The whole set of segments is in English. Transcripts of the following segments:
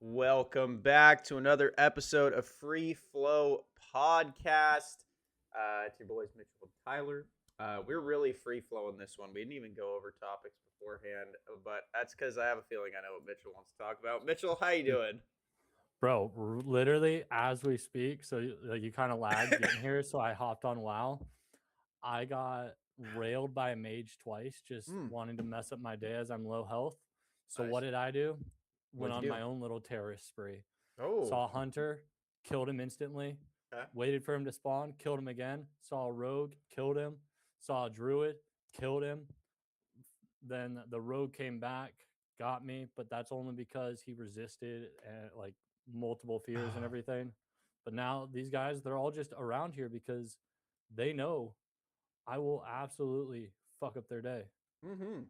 Welcome back to another episode of Free Flow Podcast. It's your boys Mitchell and Tyler. We're really free flowing this one. We didn't even go over topics beforehand, but that's because I have a feeling I know what Mitchell wants to talk about. Mitchell, how you doing? Bro, literally as we speak, so you kind of lagged getting here, so I hopped on WoW. I got railed by a mage twice, just Hmm. wanting to mess up my day as I'm low health. So what Nice. did I do? Went What'd on you do? my own little terrorist spree. Oh. Saw a hunter, killed him instantly. Okay. Waited for him to spawn, killed him again. Saw a rogue, killed him. Saw a druid, killed him. Then the rogue came back, got me, but that's only because he resisted and like multiple fears and everything. But now these guys, they're all just around here because they know I will absolutely fuck up their day. Mm-hmm.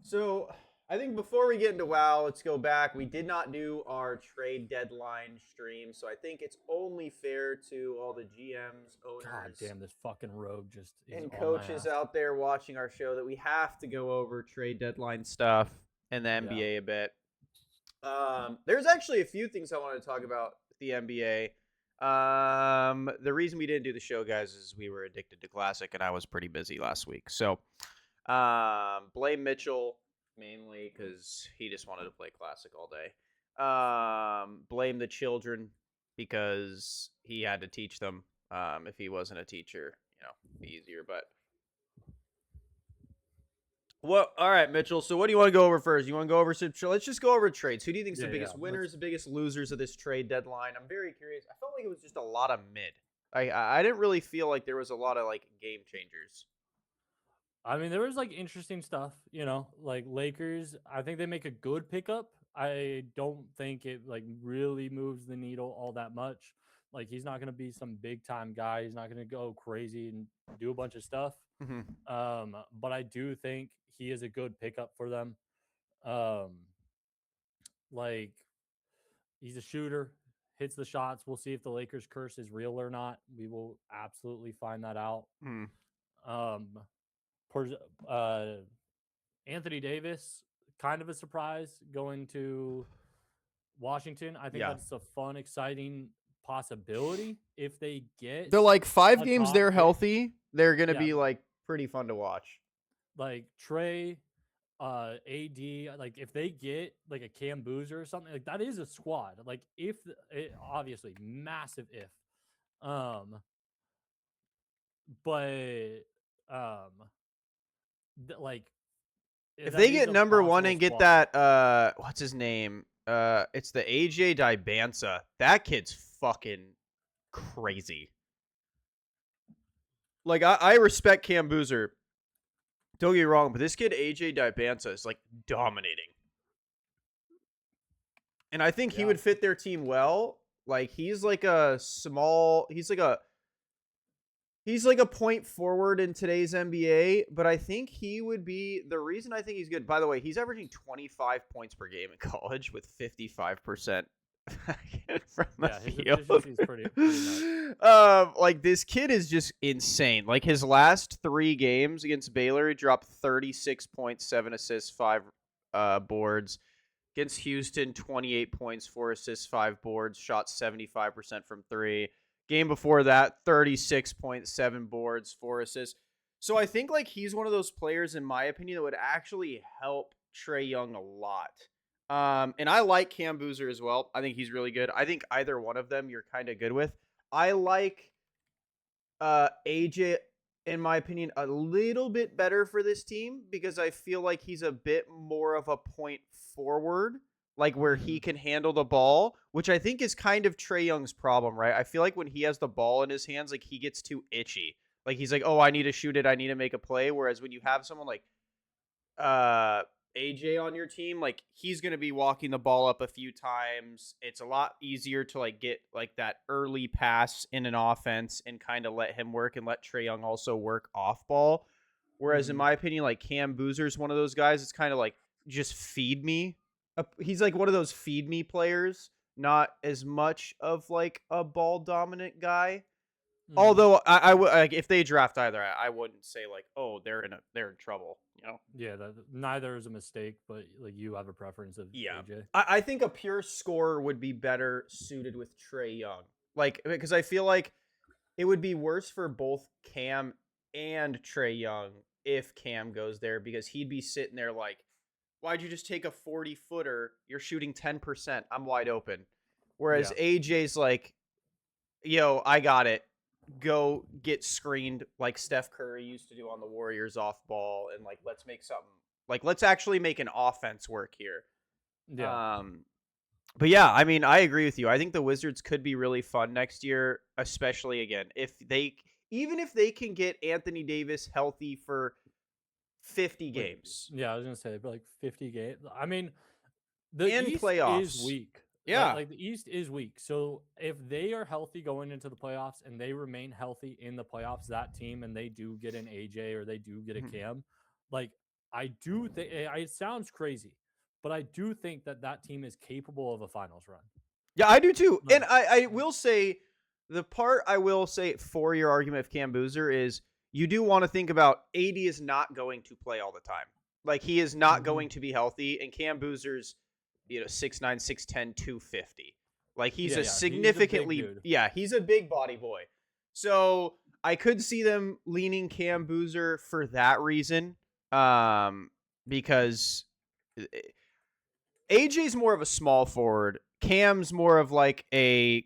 So I think before we get into WoW, let's go back. We did not do our trade deadline stream, so I think it's only fair to all the GMs, God owners, damn, this fucking rogue just is and on my coaches ass. out there watching our show that we have to go over trade deadline stuff and the Yeah. NBA a bit. There's actually a few things I want to talk about with the NBA. The reason we didn't do the show, guys, is we were addicted to Classic, and I was pretty busy last week. So, blame Mitchell mainly because he just wanted to play Classic all day. Blame the children because he had to teach them. If he wasn't a teacher, it'd be easier. But well, all right, Mitchell. So what do you want to go over first? You want to go over some? Let's just go over trades. Who do you think is the Yeah, yeah. biggest winners, the biggest losers of this trade deadline? I'm very curious. I felt like it was just a lot of mid. I didn't really feel like there was a lot of like game changers. I mean, there was like interesting stuff, like Lakers. I think they make a good pickup. I don't think it like really moves the needle all that much. Like he's not going to be some big time guy. He's not going to go crazy and do a bunch of stuff. Mm-hmm. But I do think he is a good pickup for them. Um, like he's a shooter, hits the shots. We'll see if the Lakers curse is real or not. We will absolutely find that out. Hmm. Um, per, uh, Anthony Davis, kind of a surprise going to Washington. I think Yeah, that's a fun, exciting possibility if they get they're like 5 a games. top They're pick. healthy. They're gonna Yeah, be like pretty fun to watch. like Trey, AD, like if they get like a Cam Boozer or something, like that is a squad. Like if obviously massive if, um, but like If that they is get a number one possible and get squad. that, what's his name? It's the AJ Dibansa. That kid's fucking crazy. Like I respect Cam Boozer. Don't get me wrong, but this kid AJ Dibansa is like dominating, and I think he Yeah. would fit their team well. Like he's like a small. He's like a point forward in today's NBA, but I think he would be the reason I think he's good. By the way, he's averaging 25 points per game in college with 55% from the Yeah, his field. efficiency is pretty nuts. Like this kid is just insane. Like his last 3 games against Baylor, he dropped 36 points, 7 assists, 5 boards. Against Houston, 28 points, 4 assists, 5 boards, shot 75% from three. Game before that, 36.7 boards, 4 assists. So I think like he's one of those players, in my opinion, that would actually help Trae Young a lot. And I like Cam Boozer as well. I think he's really good. I think either one of them you're kind of good with. I like AJ, in my opinion, a little bit better for this team because I feel like he's a bit more of a point forward, like where he Mhm. can handle the ball, which I think is kind of Trae Young's problem, right? I feel like when he has the ball in his hands, like he gets too itchy. Like he's like, oh, I need to shoot it, I need to make a play. Whereas when you have someone like uh AJ on your team, like he's going to be walking the ball up a few times. It's a lot easier to like get like that early pass in an offense and kind of let him work and let Trae Young also work off ball. Whereas in Mhm. my opinion, like Cam Boozer's one of those guys. It's kind of like just feed me. He's like one of those feed me players, not as much of like a ball dominant guy. Hmm. Although I would like if they draft either, I wouldn't say like, oh, they're in trouble. You know? Yeah, neither is a mistake, but like you have a preference of Yeah, AJ. I think a pure scorer would be better suited with Trey Young. Like because I feel like it would be worse for both Cam and Trey Young if Cam goes there because he'd be sitting there like, why'd you just take a 40-footer? You're shooting 10%. I'm wide open. Whereas Yeah, AJ's like, yo, I got it. Go get screened like Steph Curry used to do on the Warriors off ball and like let's make something like let's actually make an offense work here. yeah. Um but yeah, I mean, I agree with you. I think the Wizards could be really fun next year, especially again if they even if they can get Anthony Davis healthy for 50 Like, games yeah, I was gonna say, but like 50 games. I mean, the and East is playoffs. weak. Like Yeah. like the East is weak. So if they are healthy going into the playoffs and they remain healthy in the playoffs, that team, and they do get an AJ or they do get a Mhm. Cam, like I do think it sounds crazy, but I do think that that team is capable of a finals run. Yeah, I do too. And Like, I will say the part I will say for your argument of Cam Boozer is you do want to think about AD is not going to play all the time. Like he is not mhm. going to be healthy, and Cam Boozer's 6'9", 6'10", 250. Like he's Yeah, a yeah, he's a big significantly dude. he's a big body boy. So I could see them leaning Cam Boozer for that reason. Because AJ's more of a small forward. Cam's more of like a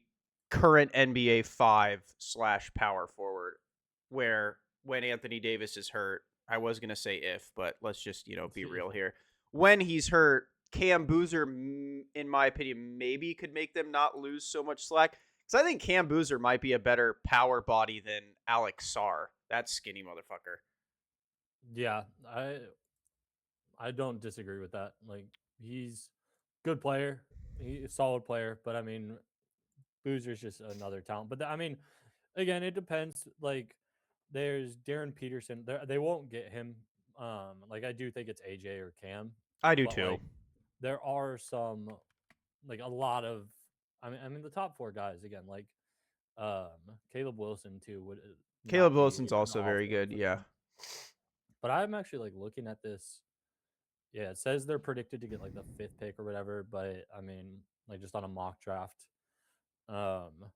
current NBA 5 / power forward. Where when Anthony Davis is hurt, I was gonna say if, but let's just be real here. When he's hurt, Cam Boozer, in my opinion, maybe could make them not lose so much slack. Because I think Cam Boozer might be a better power body than Alex Sarr. That skinny motherfucker. Yeah, I don't disagree with that. Like he's good player, he's a solid player, but I mean Boozer's just another talent. But I mean, again, it depends. Like there's Darren Peterson. They won't get him. Like I do think it's AJ or Cam, I do but too. like there are some like a lot of. I mean the top four guys again. Like Caleb Wilson too would Caleb not be Wilson's an also off very day good. for Yeah. them. But I'm actually like looking at this. Yeah, it says they're predicted to get like the fifth pick or whatever. But I mean, like just on a mock draft, um,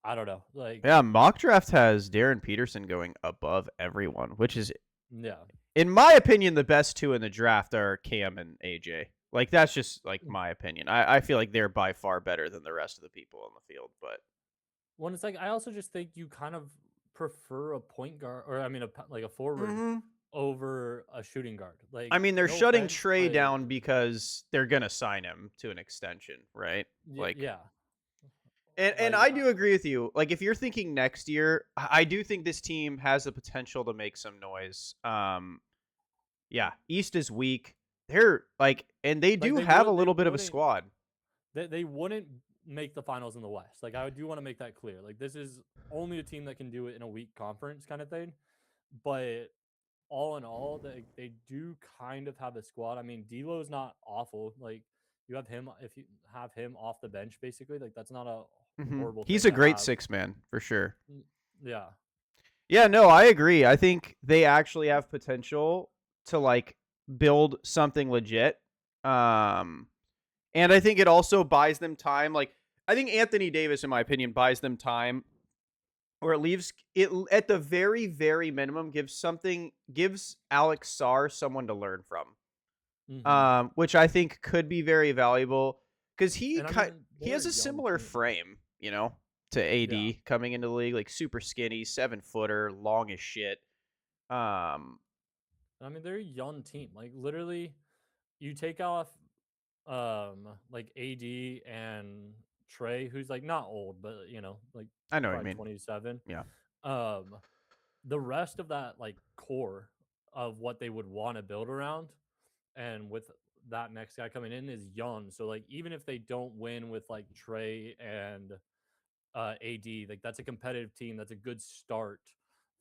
I don't know. Like, Yeah, mock draft has Darren Peterson going above everyone, which is, yeah, in my opinion, the best two in the draft are Cam and AJ. Like that's just like mm, my opinion. I feel like they're by far better than the rest of the people on the field. But when it's like I also just think you kind of prefer a point guard or I mean like a forward hmm over a shooting guard. I Like mean, they're no shutting offense, Trey but down because they're gonna sign him to an extension, right? Like, yeah, and like I do agree with you. Like, if you're thinking next year, I do think this team has the potential to make some noise. Yeah, East is weak. They're like, and they like do have a they little bit of a wouldn't squad. they wouldn't make the finals in the West. Like I do want to make that clear. Like this is only a team that can do it in a weak conference kind of thing. But all in all, they do kind of have a squad. I mean, D'Lo's not awful. Like you have him if you have him off the bench, basically, like that's not a horrible He's thing a to great have. six man for sure. Yeah, Yeah, no, I agree. I think they actually have potential to like build something legit. Um, and I think it also buys them time. Like, I think Anthony Davis, in my opinion, buys them time, or it leaves it at the very, very minimum gives Alex Sarr someone to learn from. hmm Which I think could be very valuable because and I mean he they're has a a young similar team. frame, to Yeah, AD coming into the league, like super skinny, 7-footer, long as shit. Um, and I mean they're a young team. Like literally, you take off like AD and Trey, who's like not old, but like I know what you probably mean. 27. Yeah. Um, the rest of that like core of what they would want to build around and with that next guy coming in is young. So like even if they don't win with like Trey and AD, like that's a competitive team. That's a good start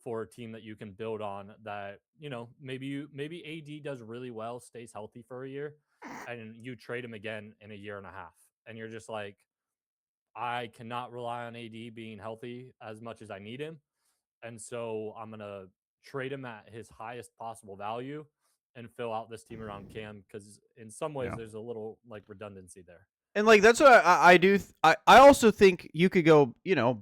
for a team that you can build on. That maybe AD does really well, stays healthy for a year, and you trade him again in a year and a half, and you're just like, I cannot rely on AD being healthy as much as I need him. And so I'm gonna trade him at his highest possible value and fill out this team around Cam because in some ways Yeah. there's a little like redundancy there. And like that's what I do. I also think you could go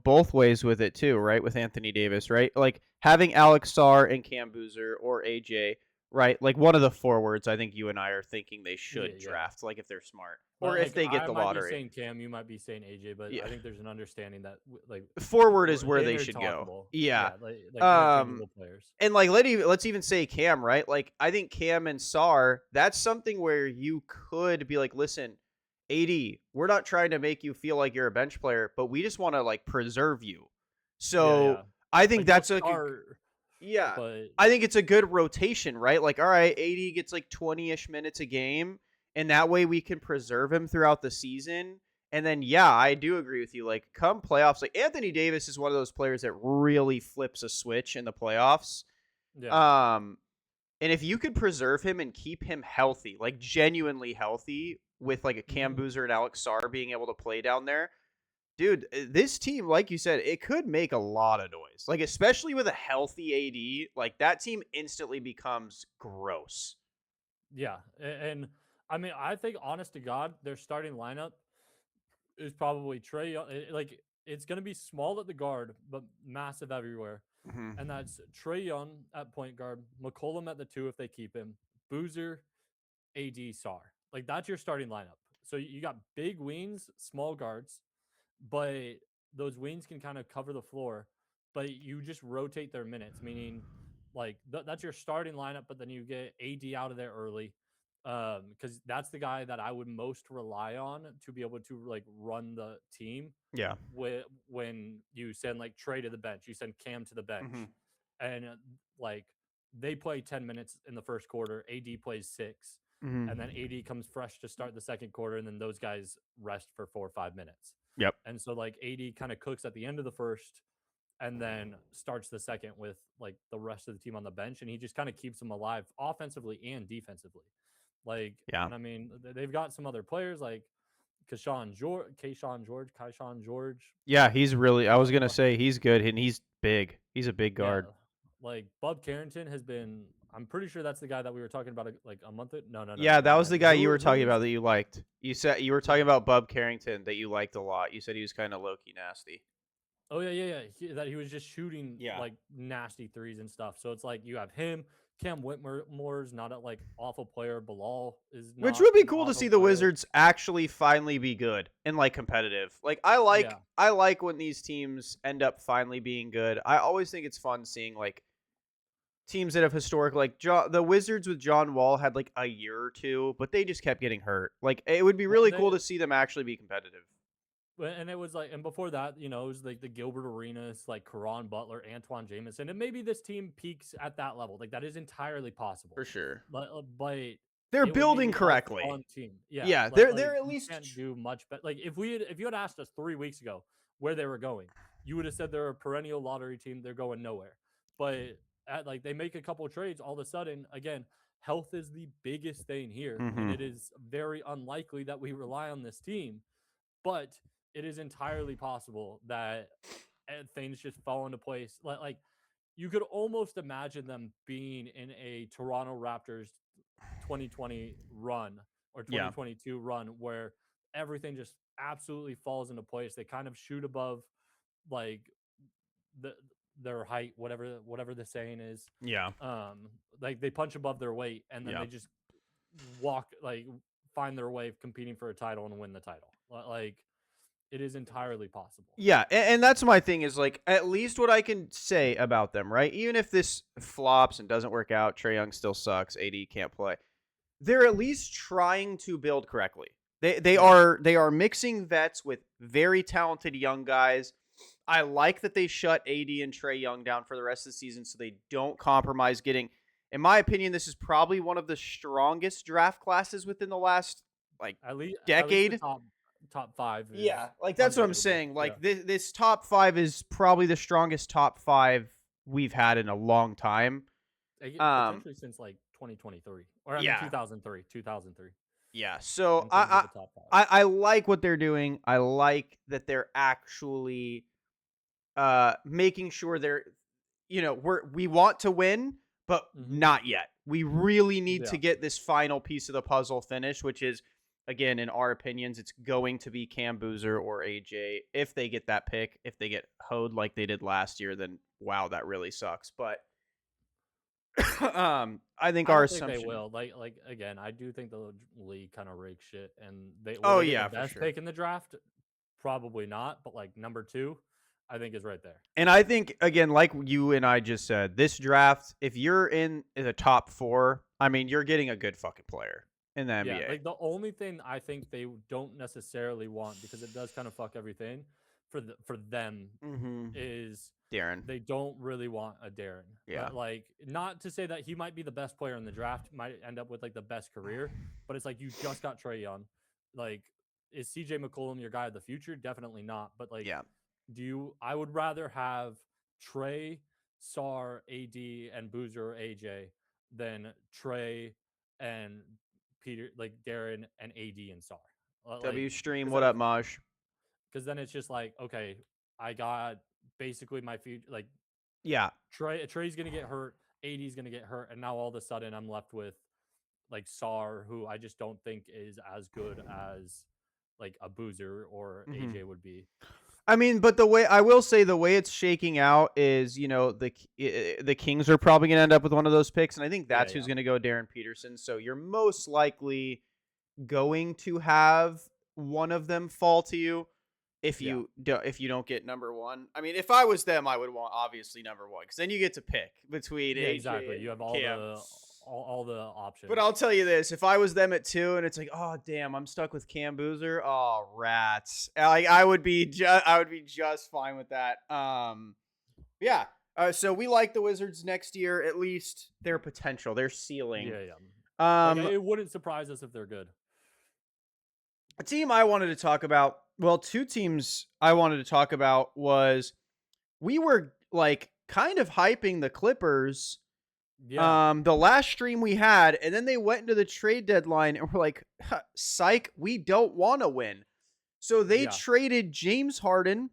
both ways with it too, right? With Anthony Davis, right? Like having Alex Sarr and Cam Boozer or AJ, right? Like one of the forwards. I think you and I are thinking they Yeah, should yeah. draft, like if they're smart or if Like they get I the might be lottery. saying Cam, you might be saying AJ, but Yeah, I think there's an understanding that like forward is where they're they should go. intertalkable. Yeah. Yeah, like Um, interchangeable players. and like let's even say Cam, right? Like I think Cam and Sar, that's something where you could be like, listen, AD, we're not trying to make you feel like you're a bench player, but we just want to like preserve you. Yeah, yeah. So I think Like you'll that's like a start, yeah. but I think it's a good rotation, right? Like, all right, AD gets like 20-ish minutes a game, and that way we can preserve him throughout the season. And then, yeah, I do agree with you. Like, come playoffs, like Anthony Davis is one of those players that really flips a switch in the playoffs. yeah. Um, and if you could preserve him and keep him healthy, like genuinely healthy, with like a Cam Hmm. Boozer and Alex Sarr being able to play down there, dude, this team, like you said, it could make a lot of noise. Like, especially with a healthy AD, like that team instantly becomes gross. Yeah, and I mean, I think honest to God, their starting lineup is probably Trey. Like it's going to be small at the guard, but massive everywhere. Mm-hmm. And that's Trey Young at point guard, McCollum at the two if they keep him, Boozer, AD, Sar. Like that's your starting lineup. So you got big wings, small guards, but those wings can kind of cover the floor. But you just rotate their minutes, meaning like that's your starting lineup. But then you get AD out of there early, because that's the guy that I would most rely on to be able to like run the team. Yeah. When you send like Trey to the bench, you send Cam to the Mm-hmm. bench, and like they play 10 minutes in the first quarter. AD plays 6, Mm-hmm. and then AD comes fresh to start the second quarter, and then those guys rest for 4 or 5 minutes. Yep. And so like AD kind of cooks at the end of the first and then starts the second with like the rest of the team on the bench, and he just kind of keeps them alive offensively and defensively. Like, Yeah. and I mean, they've got some other players like Kayshawn George. Yeah. He's really, I was going to Uh, say he's good and he's big. He's a big yeah, guard. like Bub Carrington has been. I'm pretty sure that's the guy that we were talking about like a month. No, no, no, no. Yeah. That My was bad. the guy you were Who talking about was? that you liked. You said you were talking about Bub Carrington that you liked a lot. You said he was kind of low key nasty. Oh yeah, yeah, yeah. That he was just shooting Yeah. like nasty threes and stuff. So it's like you have him. Cam Whitmore's not a like awful player. Bilal is Which not would be an cool to awful see the player. Wizards actually finally be good and like competitive. Like Yeah, I like when these teams end up finally being good. I always think it's fun seeing like teams that have historic like the Wizards with John Wall had like a year or two, but they just kept getting hurt. Like it would be well, really cool to see them actually be competitive. and it was like, and before that, it was like the Gilbert Arenas, like Karan Butler, Antoine Jameson, and maybe this team peaks at that level. Like that is entirely possible, For sure. but They're it would building be a correctly. fun team. Yeah, Yeah, like they're at you least can't do much better. Like if you had asked us 3 weeks ago where they were going, you would have said they're a perennial lottery team. They're going nowhere. But like they make a couple of trades, all of a sudden, again, health is the biggest thing here, and Mhm. it is very unlikely that we rely on this team. But it is entirely possible that things just fall into place. Like you could almost imagine them being in a Toronto Raptors 2020 run or Yeah. 2022 run where everything just absolutely falls into place. They kind of shoot above like the their height, whatever the saying is. Yeah. Like they punch above their weight and then Yeah. they just walk like find their way of competing for a title and win the title. Like it is entirely possible. Yeah, and that's my thing is like at least what I can say about them, right? Even if this flops and doesn't work out, Trey Young still sucks, AD can't play. They're at least trying to build correctly. Yeah. They are mixing vets with very talented young guys. I like that they shut AD and Trey Young down for the rest of the season so they don't compromise getting, in my opinion, this is probably one of the strongest draft classes within the last like At least the decade. top 5 is Yeah, like that's what I'm undebatable. saying. Yeah. Like this top five is probably the strongest top five we've had in a long time. Like, Um, potentially since like 2023 or I mean yeah, 2003. Yeah. So in terms of a top five. I like what they're doing. I like that they're actually making sure they're, we want to win, but Hmm. not yet. We really need to Yeah. get this final piece of the puzzle finished, which is, again, in our opinions, it's going to be Cam Boozer or AJ if they get that pick. If they get hoed like they did last year, then wow, that really sucks. But I think I our don't think they assumption. will. Like again, I do think the league kind of rakes shit, and they will Oh they get the yeah, for best sure. pick in the draft? Probably not, but like number two, I think is right there. And I think, again, like you and I just said, this draft, if you're in the top four, I mean, you're getting a good fucking player in the Yeah, NBA. like the only thing I think they don't necessarily want, because it does kind of fuck everything for them, Mm-hmm. is Darren. they don't really want a Darren. Yeah. But like, not to say that he might be the best player in the draft, might end up with like the best career, but it's like you just got Trey Young. Like, is CJ McCollum your guy of the future? Definitely not. But like, Yeah. I would rather have Trey, Sar, AD, and Boozer or AJ than Trey and Peter, like Darren and AD and Sar. Like, W Stream, because what then up, it's Maj? it's just like, okay, I got basically my future. Like Yeah. Trey's gonna get hurt, AD's gonna get hurt, and now all of a sudden I'm left with like Sar, who I just don't think is as good as like a Boozer or Hmm. AJ would be. I mean, but the way I will say the way it's shaking out is, the Kings are probably going to end up with one of those picks, and I think Yeah, that's who's yeah, going to go, Darren Peterson. So you're most likely going to have one of them fall to you yeah. if you don't get number one. I mean, if I was them, I would want obviously number one because then you get to pick between Yeah, AJ exactly. and You have all Cam. the all the But options. I'll tell you this: if I was them at two, and it's like, oh damn, I'm stuck with Cam Boozer. Oh rats! Like I would be just fine with that. Yeah. So we like the Wizards next year, at least their potential, their ceiling. Yeah, yeah. Like Um, it wouldn't surprise us if they're good. a team I wanted to talk about. Well, two teams I wanted to talk about was we were like kind of hyping the Clippers Yeah, the last stream we had, and then they went into the trade deadline and we're like, "Huh, psych, we don't want to win. So they yeah. traded James Harden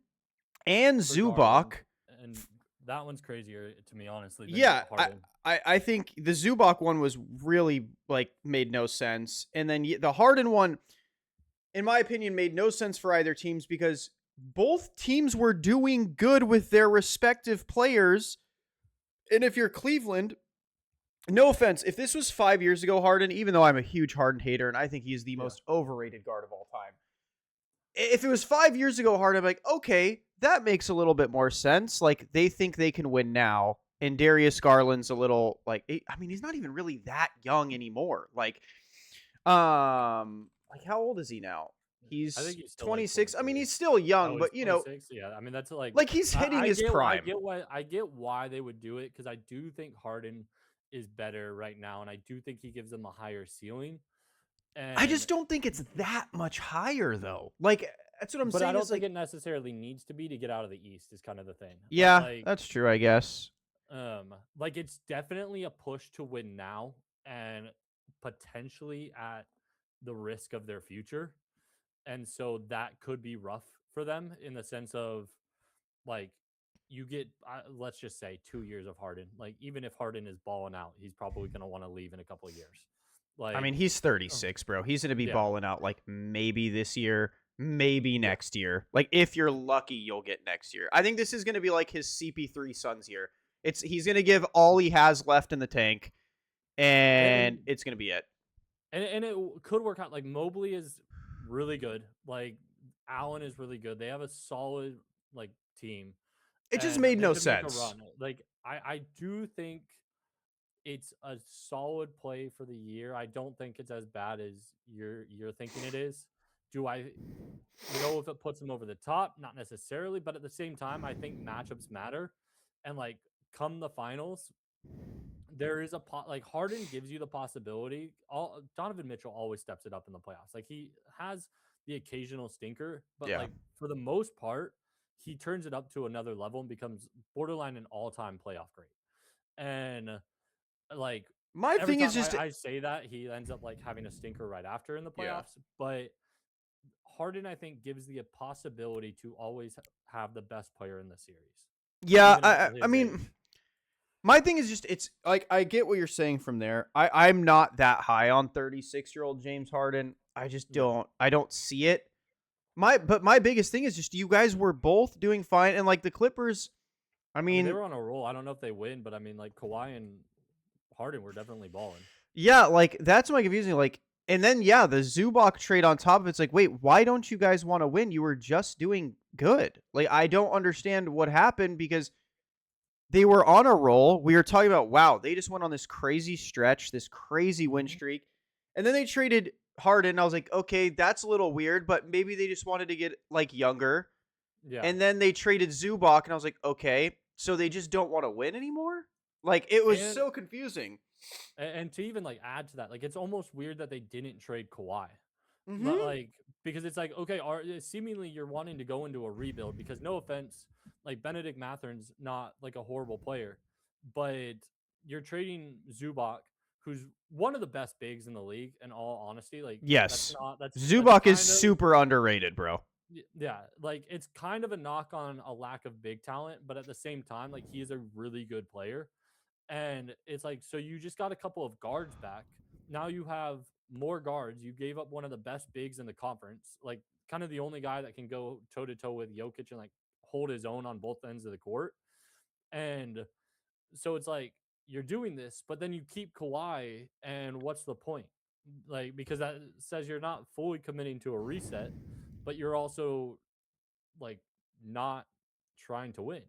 and For Garland, Zubac. and that one's crazier to me, honestly, than Yeah, Harden. I think the Zubac one was really like made no sense. And then the Harden one, in my opinion, made no sense for either teams because both teams were doing good with their respective players. And if you're Cleveland, no offense, if this was 5 years ago, Harden, even though I'm a huge Harden hater and I think he's the Yeah, most overrated guard of all time, if it was 5 years ago, Harden, I'm like, okay, that makes a little bit more sense. Like they think they can win now, and Darius Garland's a little like, I mean, he's not even really that young anymore. Like how old is he now? I think He's he's still like 26. I mean, 23. he's still young, Oh, he's but 26. Yeah, I mean that's like like he's hitting his prime. I get why they would do it, because I do think Harden is better right now, and I do think he gives them a higher ceiling. I And just don't think it's that much higher though. Like that's what I'm but I saying don't is think like, it necessarily needs to be to get out of the East is kind of the thing. yeah, that's true, I guess. Like it's definitely a push to win now and potentially at the risk of their future. And so that could be rough for them in the sense of like you get let's just say 2 years of Harden. Like even if Harden is balling out, he's probably going to want to leave in a couple of years. I Like mean, he's um, 36, bro. He's going to be yeah. balling out like maybe this year, maybe Yeah. next year. Like if you're lucky, you'll get next year. I think this is going to be like his CP3 Suns year. He's going to give all he has left in the tank, and And it's going to be it. and it could work out. Like Mobley is really good. Like Allen is really good. They have a solid like team, It just and made they no could make a sense. run. Like I do think it's a solid play for the year. I don't think it's as bad as you're thinking it is. Do I know if it puts them over the top? Not necessarily, but at the same time, I think matchups matter. And like come the finals, there is like Harden gives you the possibility. All Donovan Mitchell always steps it up in the playoffs. Like he has the occasional stinker, but Yeah. like for the most part, he turns it up to another level and becomes borderline an all-time playoff great. And like My every thing is time just I say that, he ends up like having a stinker right after in the yeah. playoffs. But Harden, I think, gives the possibility to always have the best player in the series, Yeah, even at I his mean, age. my thing is just it's like I get what you're saying from there. I'm not that high on 36-year-old James Harden. I just Yeah. don't see it. My biggest thing is just you guys were both doing fine and like the Clippers, I I mean, they mean, were on a roll. I don't know if they win, but I mean, like Kawhi and Harden were definitely balling. yeah, like that's my confusing like and then yeah, the Zubac trade on top of it's like, wait, why don't you guys want to win? You were just doing good. Like I don't understand what happened because they were on a roll. We were talking about, wow, they just went on this crazy stretch, this crazy win Hmm. streak. And then they traded Harden. I was like, okay, that's a little weird, but maybe they just wanted to get like younger. Yeah. And then they traded Zubac, and I was like, okay, so they just don't want to win anymore? Like, it was And so confusing. and to even like add to that, like it's almost weird that they didn't trade Kawhi. Mm-hmm. Like because it's like okay, seemingly you're wanting to go into a rebuild because no offense, like Benedict Mathern's not like a horrible player, but you're trading Zubac, who's one of the best bigs in the league. In all honesty, like that's Yes. not that's Zubac is kind of super underrated, bro. yeah, like it's kind of a knock on a lack of big talent, but at the same time, like he is a really good player. And it's like, so you just got a couple of guards back. Now you have more guards. You gave up one of the best bigs in the conference, like kind of the only guy that can go toe to toe with Jokic and like hold his own on both ends of the court. And so it's like you're doing this, but then you keep Kawhi, and what's the point? Like because that says you're not fully committing to a reset, but you're also like not trying to win,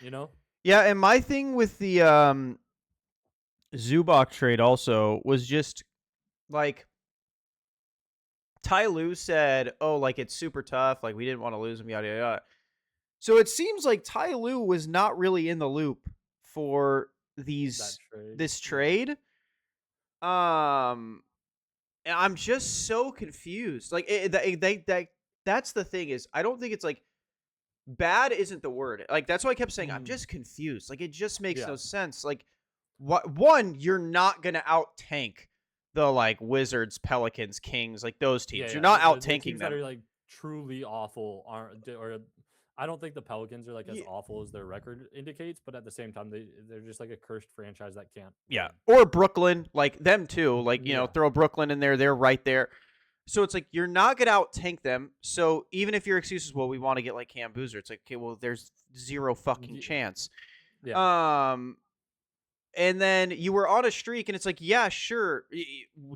you know? Yeah, and my thing with the Zubac trade also was just like Ty Lue said, oh, like it's super tough. Like we didn't want to lose him, yada, yada, yada. So it seems like Ty Lue was not really in the loop for That these trade. this Yeah. trade. Um, and I'm just so confused. Like that's the thing is I don't think it's like bad isn't the word. Like that's why I kept saying I'm Mhm. just confused. Like it just makes Yeah. no sense. Like what one you're not gonna out tank the like Wizards, Pelicans, Kings, like those Yeah, teams. You're yeah. not out The tanking teams that them. are like truly awful aren't or I don't think the Pelicans are like as Yeah, awful as their record indicates, but at the same time they're just like a cursed franchise that can't yeah. win. Or Brooklyn, like them too. Like, Yeah. throw Brooklyn in there, they're right there. So it's like you're not gonna out tank them. So even if your excuse is, well, we want to get like Cam Boozer, it's like, okay, well, there's zero fucking chance. Yeah. Um and then you were on a streak and it's like, yeah, sure.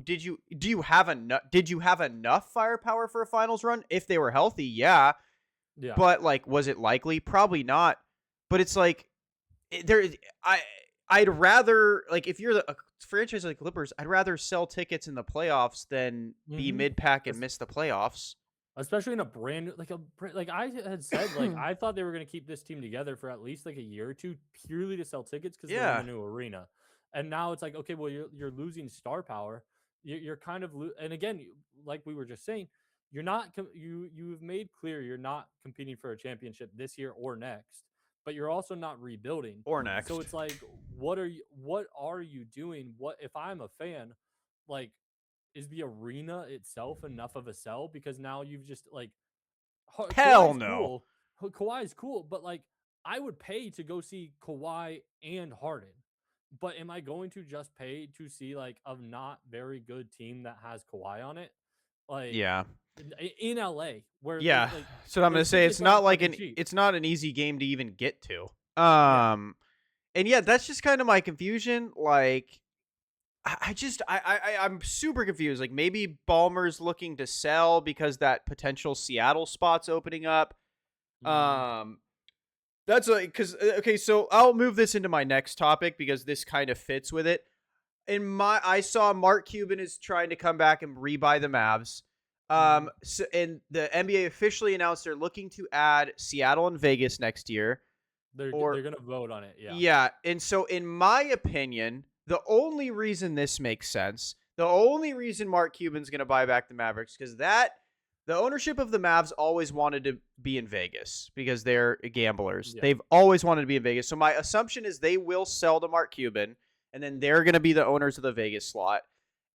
Did you have enough firepower for a finals run? If they were healthy, yeah. Yeah. But like, was it likely? Probably not. But it's like there I I'd rather like if you're a franchise like Clippers, I'd rather sell tickets in the playoffs than be Mhm. mid pack and miss the playoffs. Especially in a brand like I had said, like I thought they were going to keep this team together for at least like a year or two purely to sell tickets because they're in the Yeah. new arena. And now it's like, okay, well you're losing star power. You're kind of and again, like we were just saying, you're not you've made clear you're not competing for a championship this year or next, but you're also not rebuilding. Or So next. it's like, what are you doing? What if I'm a fan, like is the arena itself enough of a sell? Because now you've just like Hell Kawhi's no. cool. Kawhi's cool, but like I would pay to go see Kawhi and Harden. But am I going to just pay to see like a not very good team that has Kawhi on it? Like Yeah. in LA where Yeah. like So I'm the gonna say tickets aren't fucking cheap. it's not an easy game to even get to. Yeah. And yeah, that's just kind of my confusion. Like I just I'm super confused. Like maybe Ballmer's looking to sell because that potential Seattle spot's opening up. Mm, Um that's like cuz okay, so I'll move this into my next topic because this kind of fits with it. I saw Mark Cuban is trying to come back and rebuy the Mavs. mm. And the NBA officially announced they're looking to add Seattle and Vegas next year. They're Or gonna vote on it. Yeah. yeah, and so in my opinion, the only reason this makes sense, the only reason Mark Cuban's going to buy back the Mavericks because the ownership of the Mavs always wanted to be in Vegas because they're gamblers. Yeah. They've always wanted to be in Vegas. So my assumption is they will sell to Mark Cuban and then they're going to be the owners of the Vegas slot.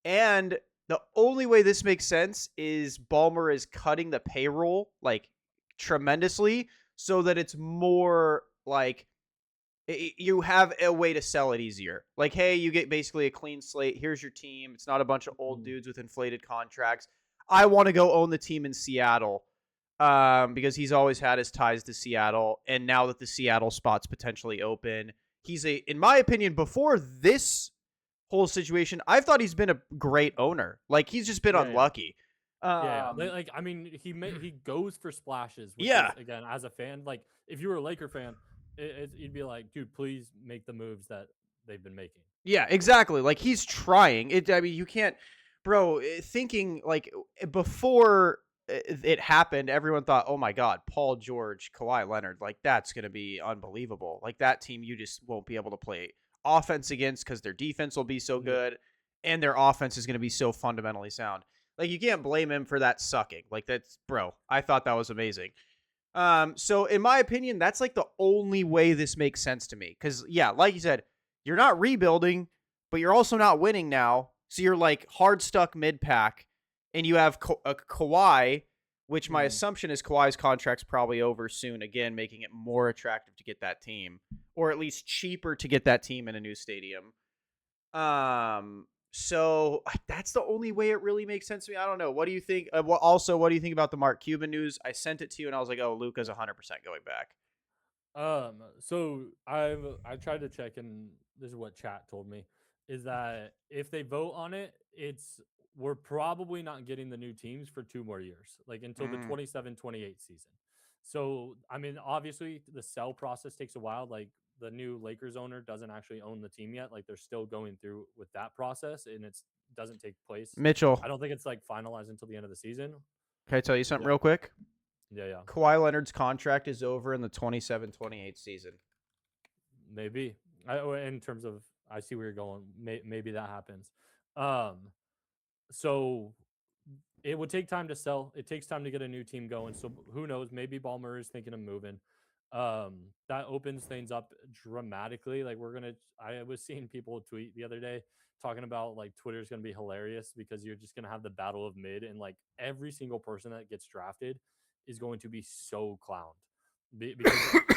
And the only way this makes sense is Ballmer is cutting the payroll like tremendously so that it's more like you have a way to sell it easier. Like, hey, you get basically a clean slate. Here's your team. It's not a bunch of old Mhm. dudes with inflated contracts. I want to go own the team in Seattle because he's always had his ties to Seattle. And now that the Seattle spot's potentially open, he's in my opinion, before this whole situation, I've thought he's been a great owner. Like, he's just been Yeah, yeah. unlucky. Yeah, yeah. Um, Like, I mean, he goes for splashes, which is yeah, again, as a fan, like if you were a Laker fan, you'd be like, dude, please make the moves that they've been making. Yeah, exactly. Like he's trying. I mean, you can't, bro. Thinking like before it happened, everyone thought, "Oh my God, Paul George, Kawhi Leonard, like that's gonna be unbelievable. Like that team, you just won't be able to play offense against because their defense will be so Yeah. good, and their offense is gonna be so fundamentally sound. Like you can't blame him for that sucking. Like that's, bro. I thought that was amazing. So in my opinion, that's like the only way this makes sense to me. Cause yeah, like you said, you're not rebuilding, but you're also not winning now. So you're like hard stuck mid pack, and you have a Kawhi, which my Mhm. assumption is Kawhi's contract's probably over soon. Again, making it more attractive to get that team, or at least cheaper to get that team in a new stadium. So that's the only way it really makes sense to me. I don't know. What do you think? What do you think about the Mark Cuban news? I sent it to you, and I was like, "Oh, Luca's 100% going back." So I tried to check, and this is what chat told me is that if they vote on it, it's we're probably not getting the new teams for 2 more years, like until the Mm. 27-28 season. So I mean, obviously the sell process takes a while. Like the new Lakers owner doesn't actually own the team yet. Like they're still going through with that process, and it's doesn't take place. Mitchell, I don't think it's like finalized until the end of the season. can I tell you something Yeah, real quick? yeah, yeah. Kawhi Leonard's contract is over in the 27-28 season. Maybe. In terms of, I see where you're going. Maybe that happens. Um, so it would take time to sell. It takes time to get a new team going. So who knows? Maybe Ballmer is thinking of moving. That opens things up dramatically. Like I was seeing people tweet the other day talking about like Twitter's gonna be hilarious because you're just gonna have the battle of mid, and like every single person that gets drafted is going to be so clowned because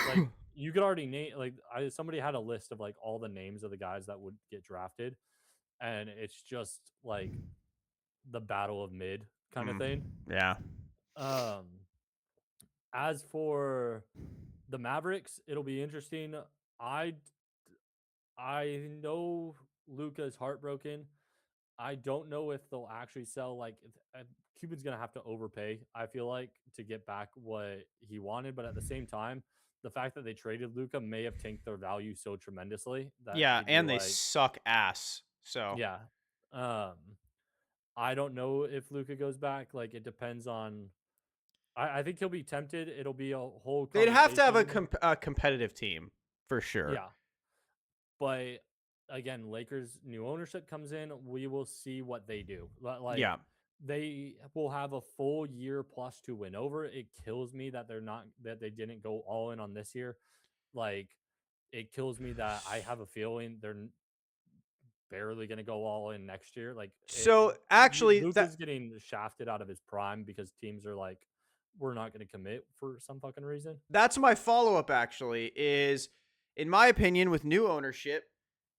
like you could already name like somebody had a list of like all the names of the guys that would get drafted, and it's just like the battle of mid kind of Mm. thing. Yeah. Um, as for the Mavericks, it'll be interesting. I I know Luca's heartbroken. I don't know if they'll actually sell. Like Cuban's gonna have to overpay. I feel like to get back what he wanted, but at the same time, the fact that they traded Luca may have tanked their value so tremendously that Yeah, he'd be and they like, suck ass. So yeah. Um, I don't know if Luca goes back. Like it depends on. I think he'll be tempted. It'll be a whole they'd have to have a, conversation. a competitive team for sure. Yeah, but again, Lakers new ownership comes in, we will see what they do. Like Yeah. they will have a full year plus to win over. It kills me that they didn't go all in on this year. Like it kills me that I have a feeling they're barely going to go all in next year. Like So actually, Luca's getting shafted out of his prime because teams are like, we're not going to commit for some fucking reason. that's my follow up. Actually, is in my opinion, with new ownership,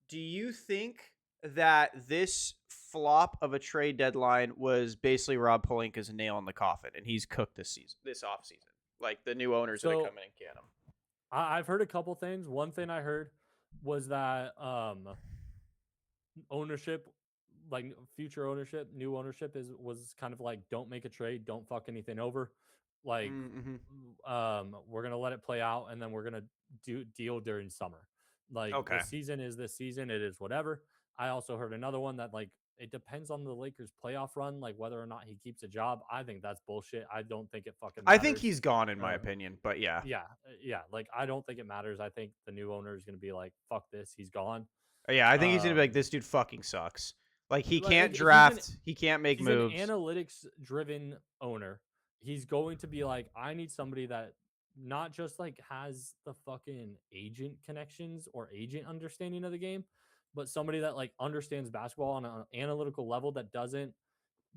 do you think that this flop of a trade deadline was basically Rob Palinka's nail in the coffin, and he's cooked this season, this off season? Like the new owners that are So coming in can him. I've heard a couple things. One thing I heard was that ownership, like future ownership, new ownership was kind of like don't make a trade, don't fuck anything over. Like Mm-hmm. we're gonna let it play out and then we're gonna do deal during summer. Like Okay. the season is this season, it is whatever. I also heard another one that like it depends on the Lakers playoff run, like whether or not he keeps a job. I think that's bullshit. I don't think it fucking I think matters. he's gone, in my Uh, opinion, but yeah. yeah. Like I don't think it matters. I think the new owner is gonna be like, fuck this, he's gone. Yeah, I think he's gonna be like, Um, this dude fucking sucks. Like he can't like draft, he can't make he's an moves. analytics driven owner. He's going to be like, I need somebody that not just like has the fucking agent connections or agent understanding of the game, but somebody that like understands basketball on an analytical level that doesn't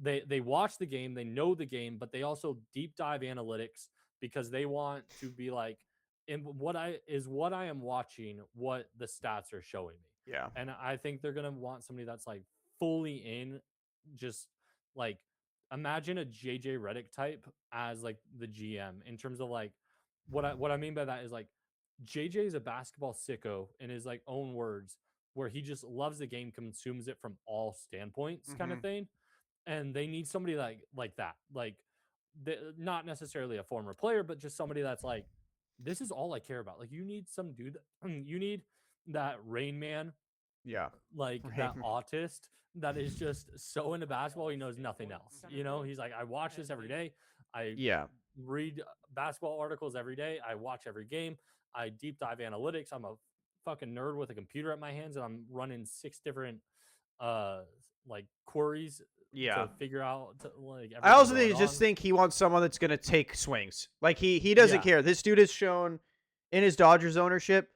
they watch the game, they know the game, but they also deep dive analytics because they want to be like, in what I am watching, what the stats are showing me. Yeah. And I think they're gonna want somebody that's like fully in, just like imagine a JJ Redick type as like the GM in terms of like what I mean by that is like JJ is a basketball sicko in his like own words, where he just loves the game, consumes it from all standpoints, kind of Mhm. thing. And they need somebody like that, like not necessarily a former player, but just somebody that's like, this is all I care about. Like you need some dude, you need that Rain Man, Yeah. like Right. that autist that is just so into basketball he knows nothing else. You know, he's like, I watch this every day. I Yeah. read basketball articles every day. I watch every game. I deep dive analytics. I'm a fucking nerd with a computer at my hands, and I'm running 6 different uh like queries Yeah. to figure out like I everything also going just on. think he wants someone that's gonna take swings. Like he doesn't Yeah, care. This dude has shown in his Dodgers ownership,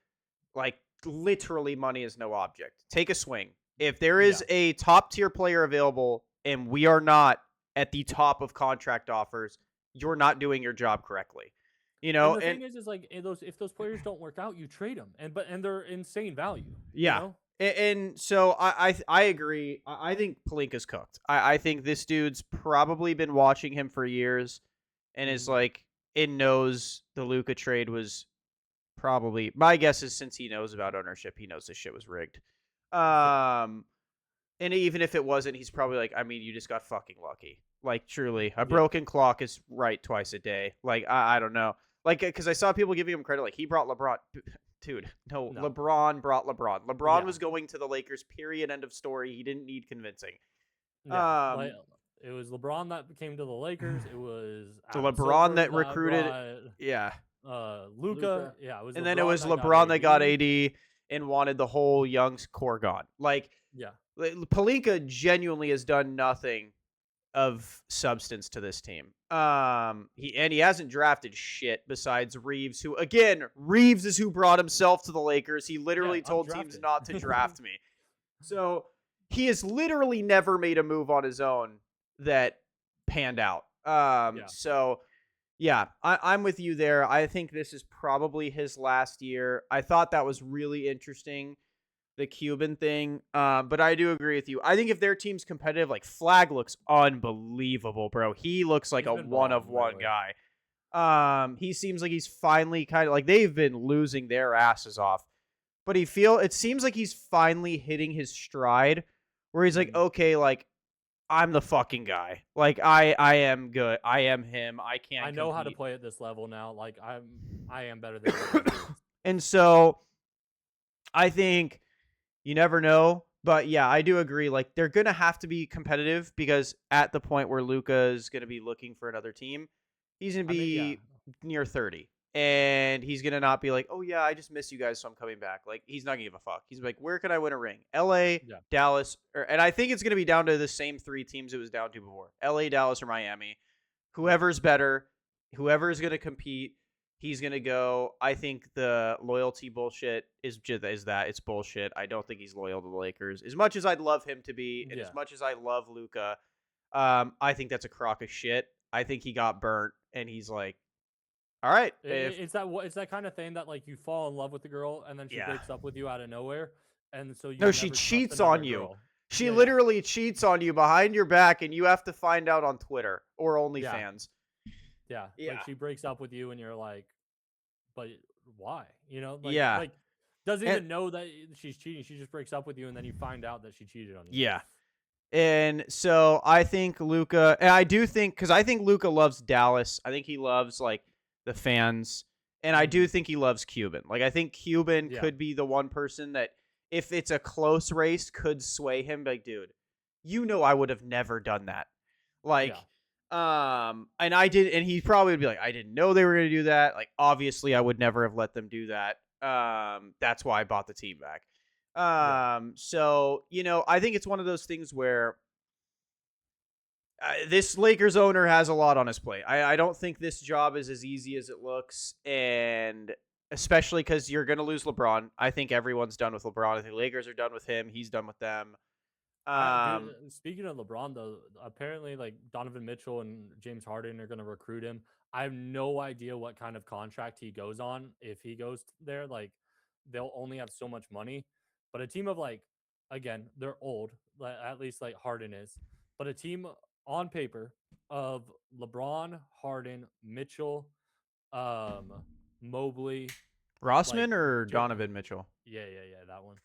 like literally money is no object. Take a swing. If there yeah. is a top tier player available and we are not at the top of contract offers, you're not doing your job correctly. You And know, the and thing is like those if those players don't work out, you trade them, and they're insane value. You yeah. know? And so I agree. I think Palinka's cooked. I think this dude's probably been watching him for years and is Mhm. like it knows the Luca trade was probably, my guess is since he knows about ownership, he knows this shit was rigged. Yeah, Um and even if it wasn't, he's probably like, I mean, you just got fucking lucky. Like truly, a yeah, broken clock is right twice a day. Like I don't know. Like because I saw people giving him credit like he brought LeBron. Dude, no, no, LeBron brought LeBron. LeBron yeah, was going to the Lakers. Period. End of story. He didn't need convincing. yeah. Like Um, it was LeBron that came to the Lakers. It was the Adam LeBron Silver that that recruited, brought yeah, Luca. Yeah, it was and then it LeBron was that got LeBron that got AD. AD and wanted the whole young core gone. Like Yeah, Palinka genuinely has done nothing of substance to this team. He hasn't drafted shit besides Reeves, who again, Reeves is who brought himself to the Lakers. He yeah. literally I'm told teams drafted. not to draft me. So he has literally never made a move on his own that panned out. Yeah, So yeah, I'm with you there. I think this is probably his last year. I thought that was really interesting, the Cuban thing. But I do agree with you. I think if their team's competitive, like Flag looks unbelievable, bro. He looks like he's a been one of balling one lately. guy. He seems like he's finally kind of like they've been losing their asses off. But it seems like he's finally hitting his stride where he's like, Mhm. okay, like I'm the fucking guy. Like I am good. I am him. I I can know how to compete. play at this level now. Like I am better than these other dudes. And so I think you never know. But yeah, I do agree. Like they're gonna have to be competitive because at the point where Luca is gonna be looking for another team, he's gonna I mean, yeah, be near 30. And he's gonna not be like, oh yeah, I just miss you guys, so I'm coming back. Like he's not gonna give a fuck. He's like, where can I win a ring? LA, yeah, Dallas, and I think it's gonna be down to the same three teams it was down to before. LA, Dallas, or Miami. yeah. Whoever's better, whoever is gonna compete, he's gonna go. I think the loyalty bullshit is that it's bullshit. I don't think he's loyal to the Lakers as much as I'd love him to be, and as Yeah. much as I love Luca. I think that's a crock of shit. I think he got burnt, and he's like, all right, if It's that kind of thing that like you fall in love with the girl and then she yeah, breaks up with you out of nowhere, and so you no, she never trust cheats another on you. girl. She Yeah, yeah, literally cheats on you behind your back, and you have to find out on Twitter or yeah, OnlyFans. yeah. Like Yeah, she breaks up with you, and you're like, but why? You know, yeah, like doesn't and even know that she's cheating. She just breaks up with you, and then you find out that she cheated on you. yeah. And so I think Luca, and I do think because I think Luca loves Dallas. I think he loves like the fans, and I do Hmm. think he loves Cuban. Like I think Cuban Yeah, could be the one person that, if it's a close race, could sway him. Like, dude, I would have never done that. Like, yeah, and I did, and he probably would be like, I didn't know they were gonna do that. Like, obviously, I would never have let them do that. That's why I bought the team back. yeah, So I think it's one of those things where this Lakers owner has a lot on his plate. I don't think this job is as easy as it looks, and especially because you're going to lose LeBron. I think everyone's done with LeBron. I think Lakers are done with him. He's done with them. Dude, Um, speaking of LeBron though, apparently like Donovan Mitchell and James Harden are going to recruit him. I have no idea what kind of contract he goes on if he goes there. Like they'll only have so much money, but a team of like, again, they're old, at least like Harden is, but a team on paper of LeBron, Harden, Mitchell, um, Mobley, like Rossman or Donovan Mitchell? yeah, that one.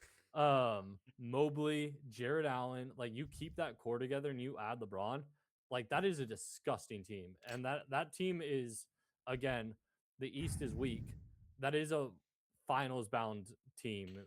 Mobley, Jared Allen, like you keep that core together and you add LeBron, like that is a disgusting team. And that team is again, the East is weak. That is a finals bound team.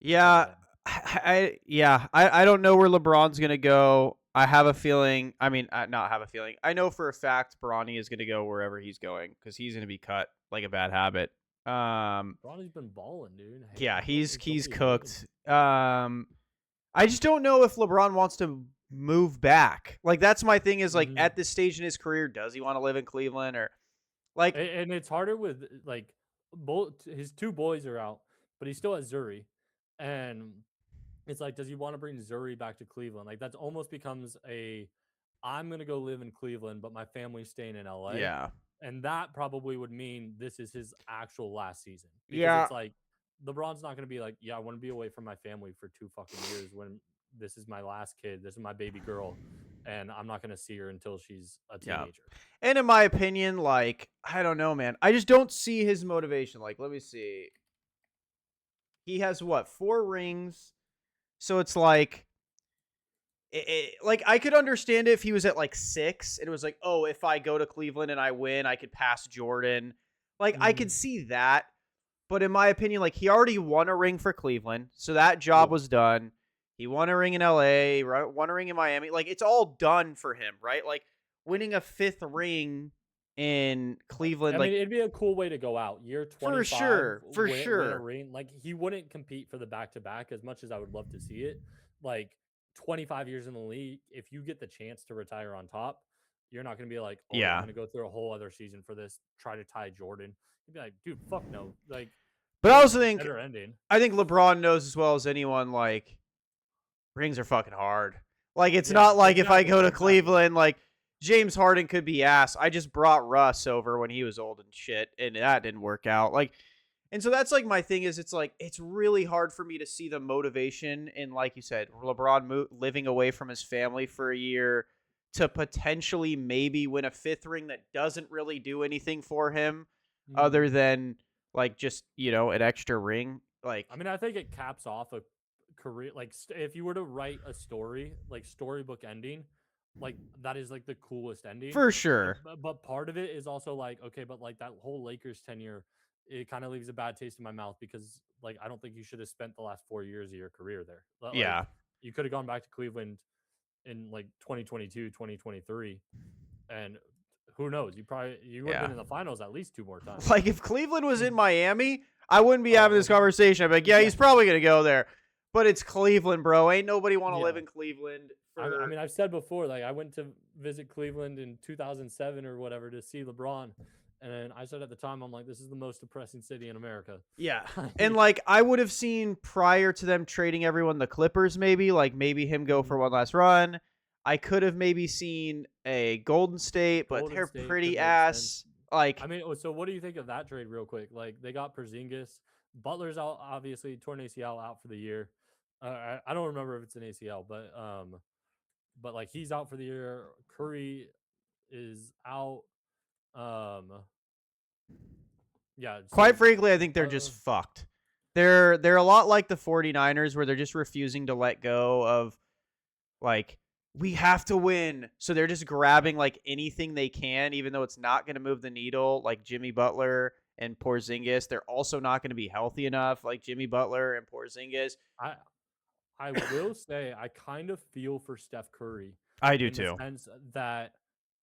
Yeah, Uh I don't know where LeBron's gonna go. I have a feeling. I mean, not have a feeling. I know for a fact Bronny is gonna go wherever he's going because he's gonna be cut like a bad habit. Bronny's been balling, dude. Yeah, Don't he's be hating. cooked. I just don't know if LeBron wants to move back. Like that's my thing. Is like Mhm. at this stage in his career, does he want to live in Cleveland or like? And it's harder with like both his two boys are out, but he still has Zuri. And it's like, does he want to bring Zuri back to Cleveland? Like that's almost becomes a I'm gonna go live in Cleveland, but my family's staying in LA. Yeah, And that probably would mean this is his actual last season. Because yeah, it's like LeBron's not gonna be like, yeah, I want to be away from my family for 2 fucking years when this is my last kid, this is my baby girl, and I'm not gonna see her until she's a yeah. teenager. And in my opinion, like I don't know, man. I just don't see his motivation. Like, let me see. He has what 4 rings, so it's like like I could understand it if he was at like 6 and it was like, oh, if I go to Cleveland and I win, I could pass Jordan. Like I could Mm, see that, but in my opinion, like he already won a ring for Cleveland, so that job yeah. was done. He won a ring in LA, won a ring in Miami. Like it's all done for him, right? Like winning a 5th ring in Cleveland, I mean, like it'd be a cool way to go out. Year for 25, sure, for win a sure. ring. Like he wouldn't compete for the back to back as much as I would love to see it. Like 25 years in the league, if you get the chance to retire on top, you're not going to be like, oh, I'm Yeah, going to go through a whole other season for this, try to tie Jordan. You'd be like, dude, fuck no. Like, but I what also think better ending? I think LeBron knows as well as anyone like rings are fucking hard. Like it's Yeah, not like if I exactly, go to exactly. Cleveland, like James Harden could be ass. I just brought Russ over when he was old and shit, and that didn't work out. Like, and so that's like my thing is it's like it's really hard for me to see the motivation in like you said, LeBron living away from his family for a year to potentially maybe win a 5th ring that doesn't really do anything for him other Mhm. than like just an extra ring. Like I mean, I think it caps off a career. Like, if you were to write a story, like storybook ending, like that is like the coolest ending. for sure, But part of it is also like, okay, but like that whole Lakers tenure, it kind of leaves a bad taste in my mouth because like I don't think you should have spent the last 4 years of your career there. Like yeah, you could have gone back to Cleveland in like 2022, 2023, and who knows? You would have yeah. been in the finals at least 2 more times. Like if Cleveland was in Miami, I wouldn't be having Oh, this conversation. I'd be like, yeah, yeah, he's probably gonna go there. But it's Cleveland, bro. Ain't nobody want to live yeah. in Cleveland I for mean, I've said before, like I went to visit Cleveland in 2007 or whatever to see LeBron, and I said at the time, I'm like, this is the most depressing city in America. yeah. And like I would have seen prior to them trading everyone the Clippers, maybe him go for Mhm. one last run. I could have maybe seen a Golden State, but Golden they're State could pretty make sense. ass. Like I mean, so what do you think of that trade, real quick? Like they got Porzingis, Butler's out, obviously torn ACL out for the year. I don't remember if it's an ACL, but like he's out for the year. Curry is out. Um, yeah. quite So frankly, I think they're just Butler, fucked. They're a lot like the 49ers where they're just refusing to let go of like we have to win. So they're just grabbing like anything they can, even though it's not going to move the needle. Like Jimmy Butler and Porzingis, they're also not going to be healthy enough. Like Jimmy Butler and Porzingis. I I will say I kind of feel for Steph Curry I do in the too. sense that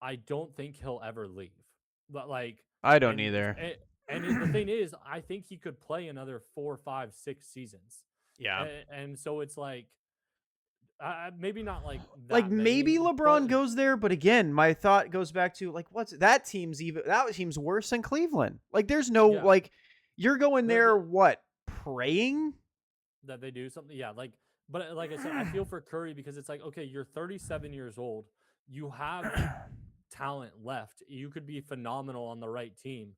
I don't think he'll ever leave. But like, I don't and either. the thing is, I think he could play another 4, 5, 6 seasons, Yeah. and so it's like maybe not like Like that many, maybe but LeBron goes there, but again, my thought goes back to like what's that team's worse than Cleveland. Like there's no yeah, like You're going The there, what, praying? that they do something. Yeah, but like I said, I feel for Curry because it's like, okay, you're 37 years old. You have talent left. You could be phenomenal on the right team,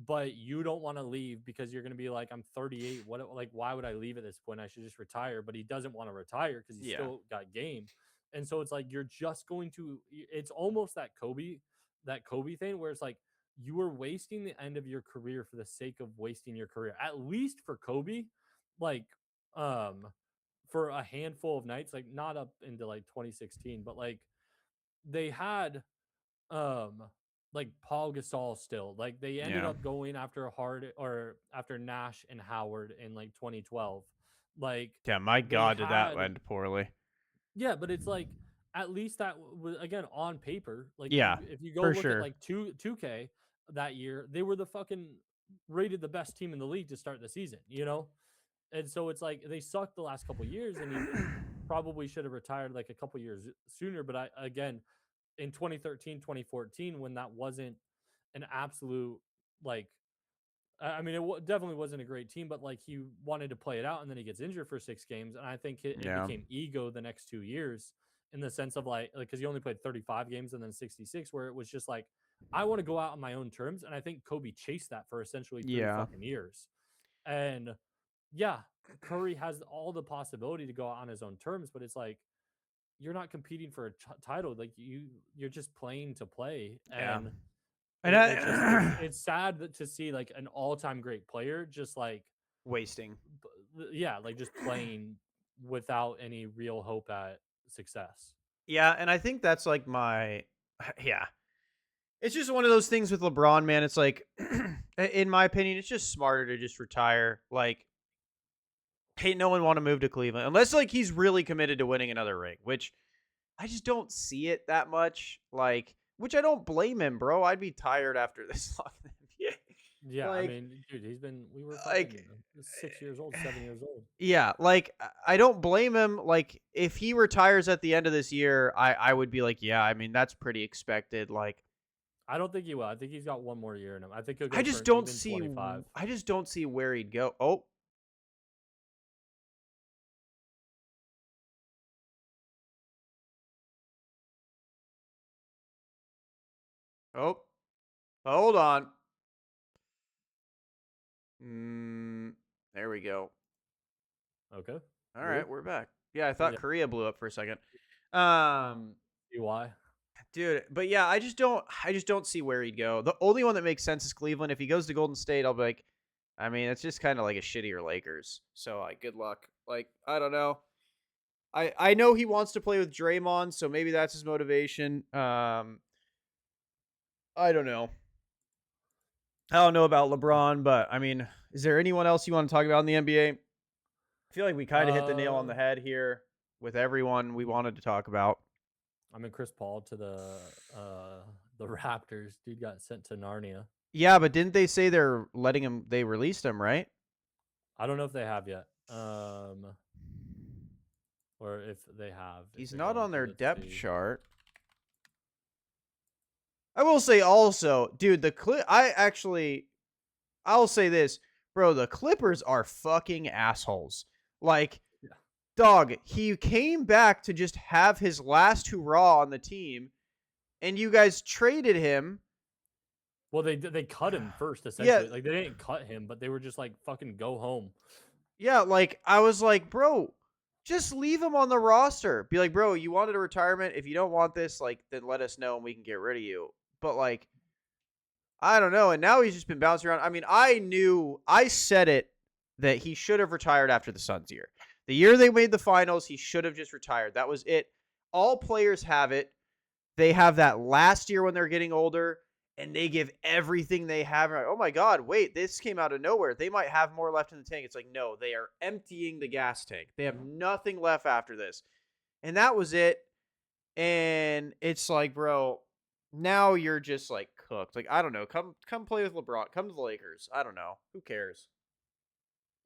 but you don't want to leave because you're going to be like, I'm 38. What, like, why would I leave at this point? I should just retire. But he doesn't want to retire because he's Yeah. still got game. And so it's like, you're just going to, it's almost that Kobe thing where it's like, you were wasting the end of your career for the sake of wasting your career. At least for Kobe, like, um, for a handful of nights, like not up into like 2016, but like they had um like Paul Gasol still. Like they ended Yeah. up going after Hard or after Nash and Howard in like 2012. Like Yeah, my they god, did that had end poorly. yeah, but it's like at least that was again on paper. Like Yeah, if you go for look at sure. like 2K that year, they were the fucking rated the best team in the league to start the season, you know? And so it's like they sucked the last couple years and he probably should have retired like a couple years sooner, but I again in 2013, 2014 when that wasn't an absolute like I mean, definitely wasn't a great team, but like he wanted to play it out, and then he gets injured for 6 games, and I think it Yeah. became ego the next 2 years, in the sense of like because he only played 35 games and then 66, where it was just like I want to go out on my own terms, and I think Kobe chased that for essentially 3 Yeah. fucking years, and yeah, Curry has all the possibility to go out on his own terms, but it's like you're not competing for a title, like you're just playing to play, Yeah. and And it's just it's I it's sad to see like an all-time great player just like wasting. yeah, like just playing without any real hope at success. Yeah, and I think that's like my yeah. It's just one of those things with LeBron, man. It's like in my opinion, it's just smarter to just retire. Like, hey, no one want to move to Cleveland unless like he's really committed to winning another ring, which I just don't see it that much. Like, which I don't blame him, bro. I'd be tired after this long in the NBA. Yeah, I Like, mean, dude, we were like, fucking 6 years old, 7 years old. yeah, like I don't blame him. Like, if he retires at the end of this year, I would be like, yeah, I mean that's pretty expected. Like, I don't think he will. I think he's got one more year in him. I think he'll I go for just an don't even see. 25. I just don't see where he'd go. Oh, oh, hold on. Mm, there we go. Okay. All right, Weird. we're back. Yeah, I thought Yeah. Korea blew up for a second. Um, See why? dude, but yeah, I just don't see where he'd go. The only one that makes sense is Cleveland. If he goes to Golden State, I'll be like, I mean, it's just kind of like a shittier Lakers. So, like, good luck. Like, I don't know. I know he wants to play with Draymond, so maybe that's his motivation. I don't know. I don't know about LeBron, but I mean, is there anyone else you want to talk about in the NBA? I feel like we kind of hit the nail on Uh, the head here with everyone we wanted to talk about. I mean, Chris Paul to the Raptors. Dude got sent to Narnia. Yeah, but didn't they say they're letting him? They released him, right? I don't know if they have yet. Or if they have. If He's you're not going on to, their let's depth see. chart. I will say also, dude, I'll say this, bro. The Clippers are fucking assholes. Like, Yeah. dog, he came back to just have his last hurrah on the team, and you guys traded him. Well, they cut him first, Yeah, essentially. Like they didn't cut him, but they were just like fucking go home. yeah. Like, I was like, bro, just leave him on the roster. Be like, bro, you wanted a retirement. If you don't want this, like, then let us know and we can get rid of you. But like, I don't know. And now he's just been bouncing around. I mean, I said it that he should have retired after the Suns year. The year they made the finals, he should have just retired. That was it. All players have it. They have that last year when they're getting older and they give everything they have. Like, oh my God, wait, this came out of nowhere. They might have more left in the tank. It's like, no, they are emptying the gas tank. They have nothing left after this. And that was it. And it's like, bro, now you're just like cooked. Like, I don't know. Come play with LeBron. Come to the Lakers. I don't know. Who cares?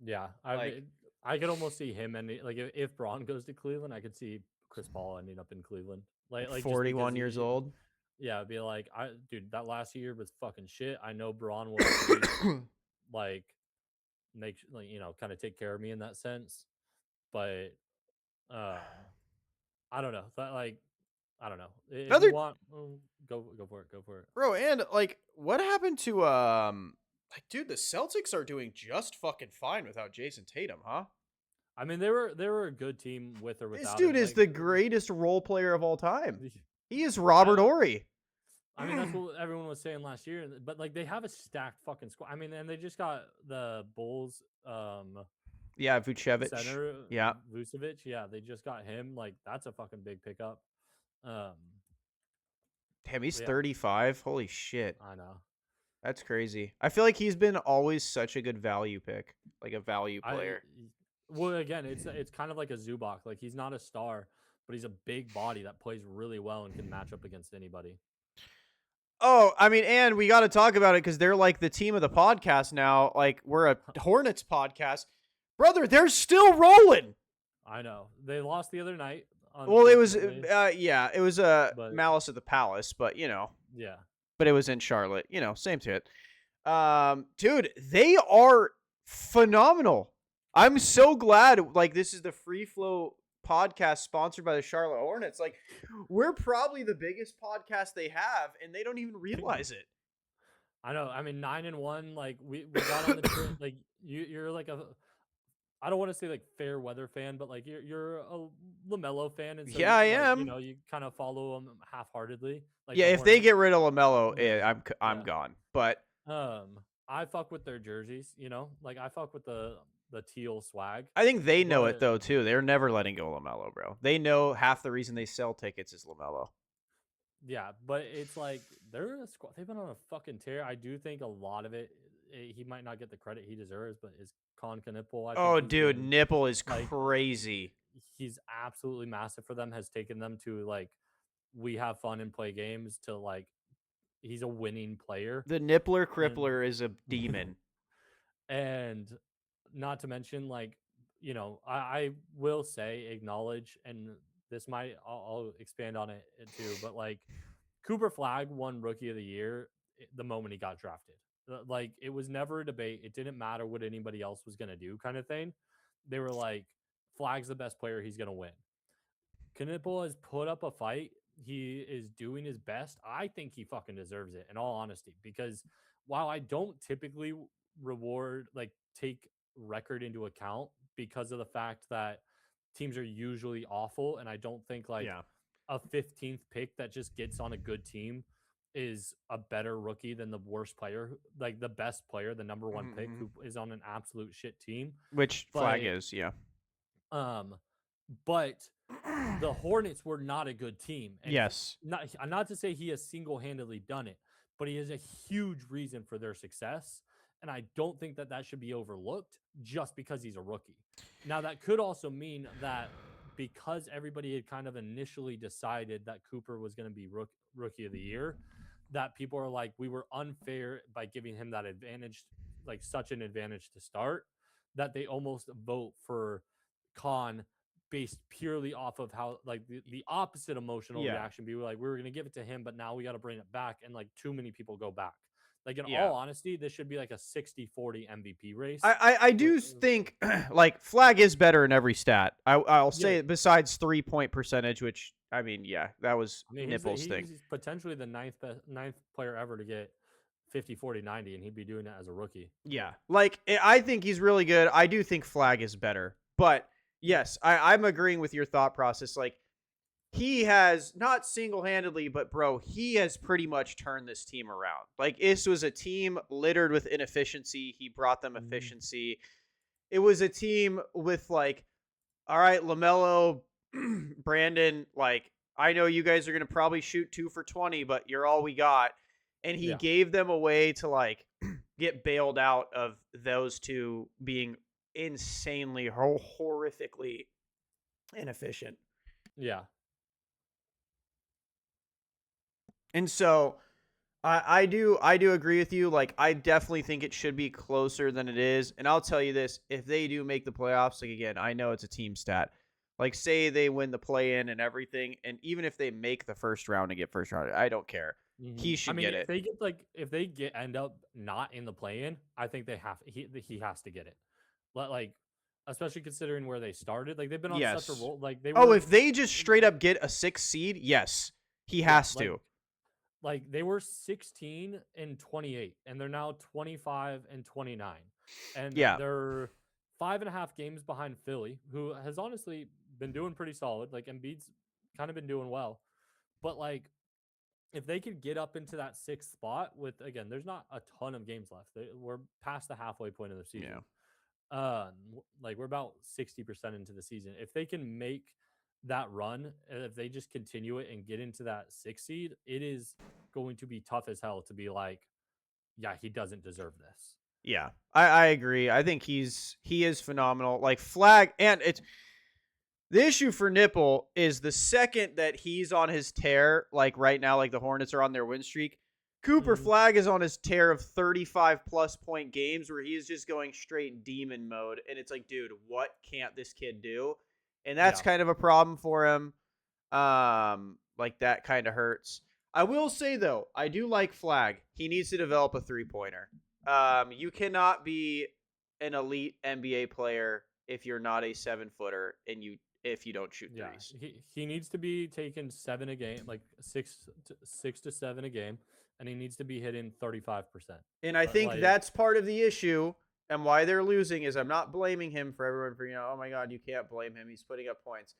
Yeah, I Like mean, I could almost see him ending like if Braun goes to Cleveland, I could see Chris Paul ending up in Cleveland. Like just because 41 years old. yeah, it'd be like dude, that last year was fucking shit. I know Braun will agree. Like kind of take care of me in that sense. But um, I don't know. I don't know. If you Another want, go for it. Go for it. bro, and like what happened to like dude, the Celtics are doing just fucking fine without Jason Tatum, huh? I mean, they were a good team with or This without dude him. is the greatest role player of all time. He is I Robert Ory. I mean, that's what everyone was saying last year. But like, they have a stacked fucking squad. I mean, and they just got the Bulls Yeah, Vucevic. center Yeah. Vucevic. Yeah, they just got him. Like, that's a fucking big pickup. Um, Damn, he's yeah, 35. Holy shit. I know. That's crazy. I feel like he's been always such a good value pick, like a value I player. well, again, it's kind of like a Zubac. Like, he's not a star, but he's a big body that plays really well and can match up against anybody. Oh, I mean, and we got to talk about it because they're like the team of the podcast now. Like, we're a Hornets podcast. Brother, they're still rolling. I know they lost the other night. Well, it was, Unfortunately, yeah, it was a but Malice at the Palace, but yeah, but it was in Charlotte. Same shit. Dude, they are phenomenal. I'm so glad. Like, this is the Free Flow podcast sponsored by the Charlotte Hornets. Like, we're probably the biggest podcast they have, and they don't even realize it. I know. I mean, 9-1. Like, we got on the trip. Like, you're like a, I don't want to say like fair weather fan, but like you're a Lamelo fan, and so Yeah, I like am. you kind of follow them half heartedly. Like Yeah, the if they get Hornets. rid of Lamelo, Yeah, I'm yeah. gone. But I fuck with their jerseys. Like I fuck with the teal swag, I think they know it but though too. They're never letting go of Lamelo, bro. They know half the reason they sell tickets is Lamelo. yeah, but it's like they're a squad. They've been on a fucking tear. I do think a lot of it, he might not get the credit he deserves, but is Con Knipple. I think Oh, he's dude, been Nipple is like crazy. he's absolutely massive for them. Has taken them to like we have fun and play games to like he's a winning player, The Nippler and Crippler is a demon. and not to mention like I will say acknowledge, and this might I'll expand on it too, but like Cooper Flag won Rookie of the Year the moment he got drafted. Like it was never a debate. It didn't matter what anybody else was gonna do, kind of thing. They were like, Flag's the best player. He's gonna win. Knipple has put up a fight. He is doing his best. I think he fucking deserves it, in all honesty, because while I don't typically take record into account because of the fact that teams are usually awful, and I don't think like Yeah. a 15th pick that just gets on a good team is a better rookie than the worst player, like the best player, the number one pick Mm-hmm. who is on an absolute shit team. Which Flag But is, yeah. um, but the Hornets were not a good team, and Yes. not to say he has single handedly done it, but he is a huge reason for their success. And I don't think that that should be overlooked just because he's a rookie. Now, that could also mean that because everybody had kind of initially decided that Cooper was going to be rookie of the year, that people are like, we were unfair by giving him that advantage, like such an advantage to start, that they almost vote for Khan based purely off of how like the opposite emotional Yeah. reaction be like we were going to give it to him, but now we got to bring it back, and like too many people go back. Like in Yeah. all honesty, this should be like a 60-40 MVP race. I do think like Flag is better in every stat. I'll say Yeah. besides 3-point percentage, which I mean, yeah, that was I mean, Nipple's thing. he's potentially the ninth player ever to get 50, 40, 90, and he'd be doing it as a rookie. Yeah, like I think he's really good. I do think Flag is better, but yes, I'm agreeing with your thought process. Like he has not single-handedly, but bro, he has pretty much turned this team around. Like this was a team littered with inefficiency. He brought them efficiency. It was a team with like, all right, LaMelo, Brandon, like I know you guys are going to probably shoot 2 for 20, but you're all we got. And he gave them a way to like get bailed out of those two being insanely horrifically inefficient. Yeah. And so I do agree with you. Like I definitely think it should be closer than it is. And I'll tell you this, if they do make the playoffs, like again, I know it's a team stat. Like say they win the play in and everything, and even if they make the first round and get first round, I don't care. Mhm. he I should mean, get it. if they get end up not in the play-in, I think he has to get it. Like, especially considering where they started, like they've been on such a Yes. roll. Like they Oh, were, if they just straight up get a 6 seed, yes, he yeah, has to. like they were 16 and 28, and they're now 25 and 29, and Yeah. they're 5.5 games behind Philly, who has honestly been doing pretty solid. Like Embiid's kind of been doing well, but like if they could get up into that sixth spot with again, there's not a ton of games left. We're past the halfway point of the season. Yeah. Like we're about 60% into the season. If they can make that run, if they just continue it and get into that sixth seed, it is going to be tough as hell to be like, yeah, he doesn't deserve this. Yeah. I agree. I think he is phenomenal. Like Flag, and it's the issue for Nipple is the second that he's on his tear, like right now, like the Hornets are on their win streak. Cooper Mm-hmm. Flag is on his tear of 35 plus point games where he is just going straight demon mode. And it's like, dude, what can't this kid do? And that's Yeah. kind of a problem for him. Like that kind of hurts. I will say though, I do like Flag. He needs to develop a 3-pointer. You cannot be an elite NBA player if you're not a 7-footer and if you don't shoot Yeah, threes. he needs to be taking 7 a game, like 6 to 7 a game, and he needs to be hitting 35%. And I think Like, that's part of the issue and why they're losing is I'm not blaming him for everyone for, oh my God, you can't blame him. He's putting up points.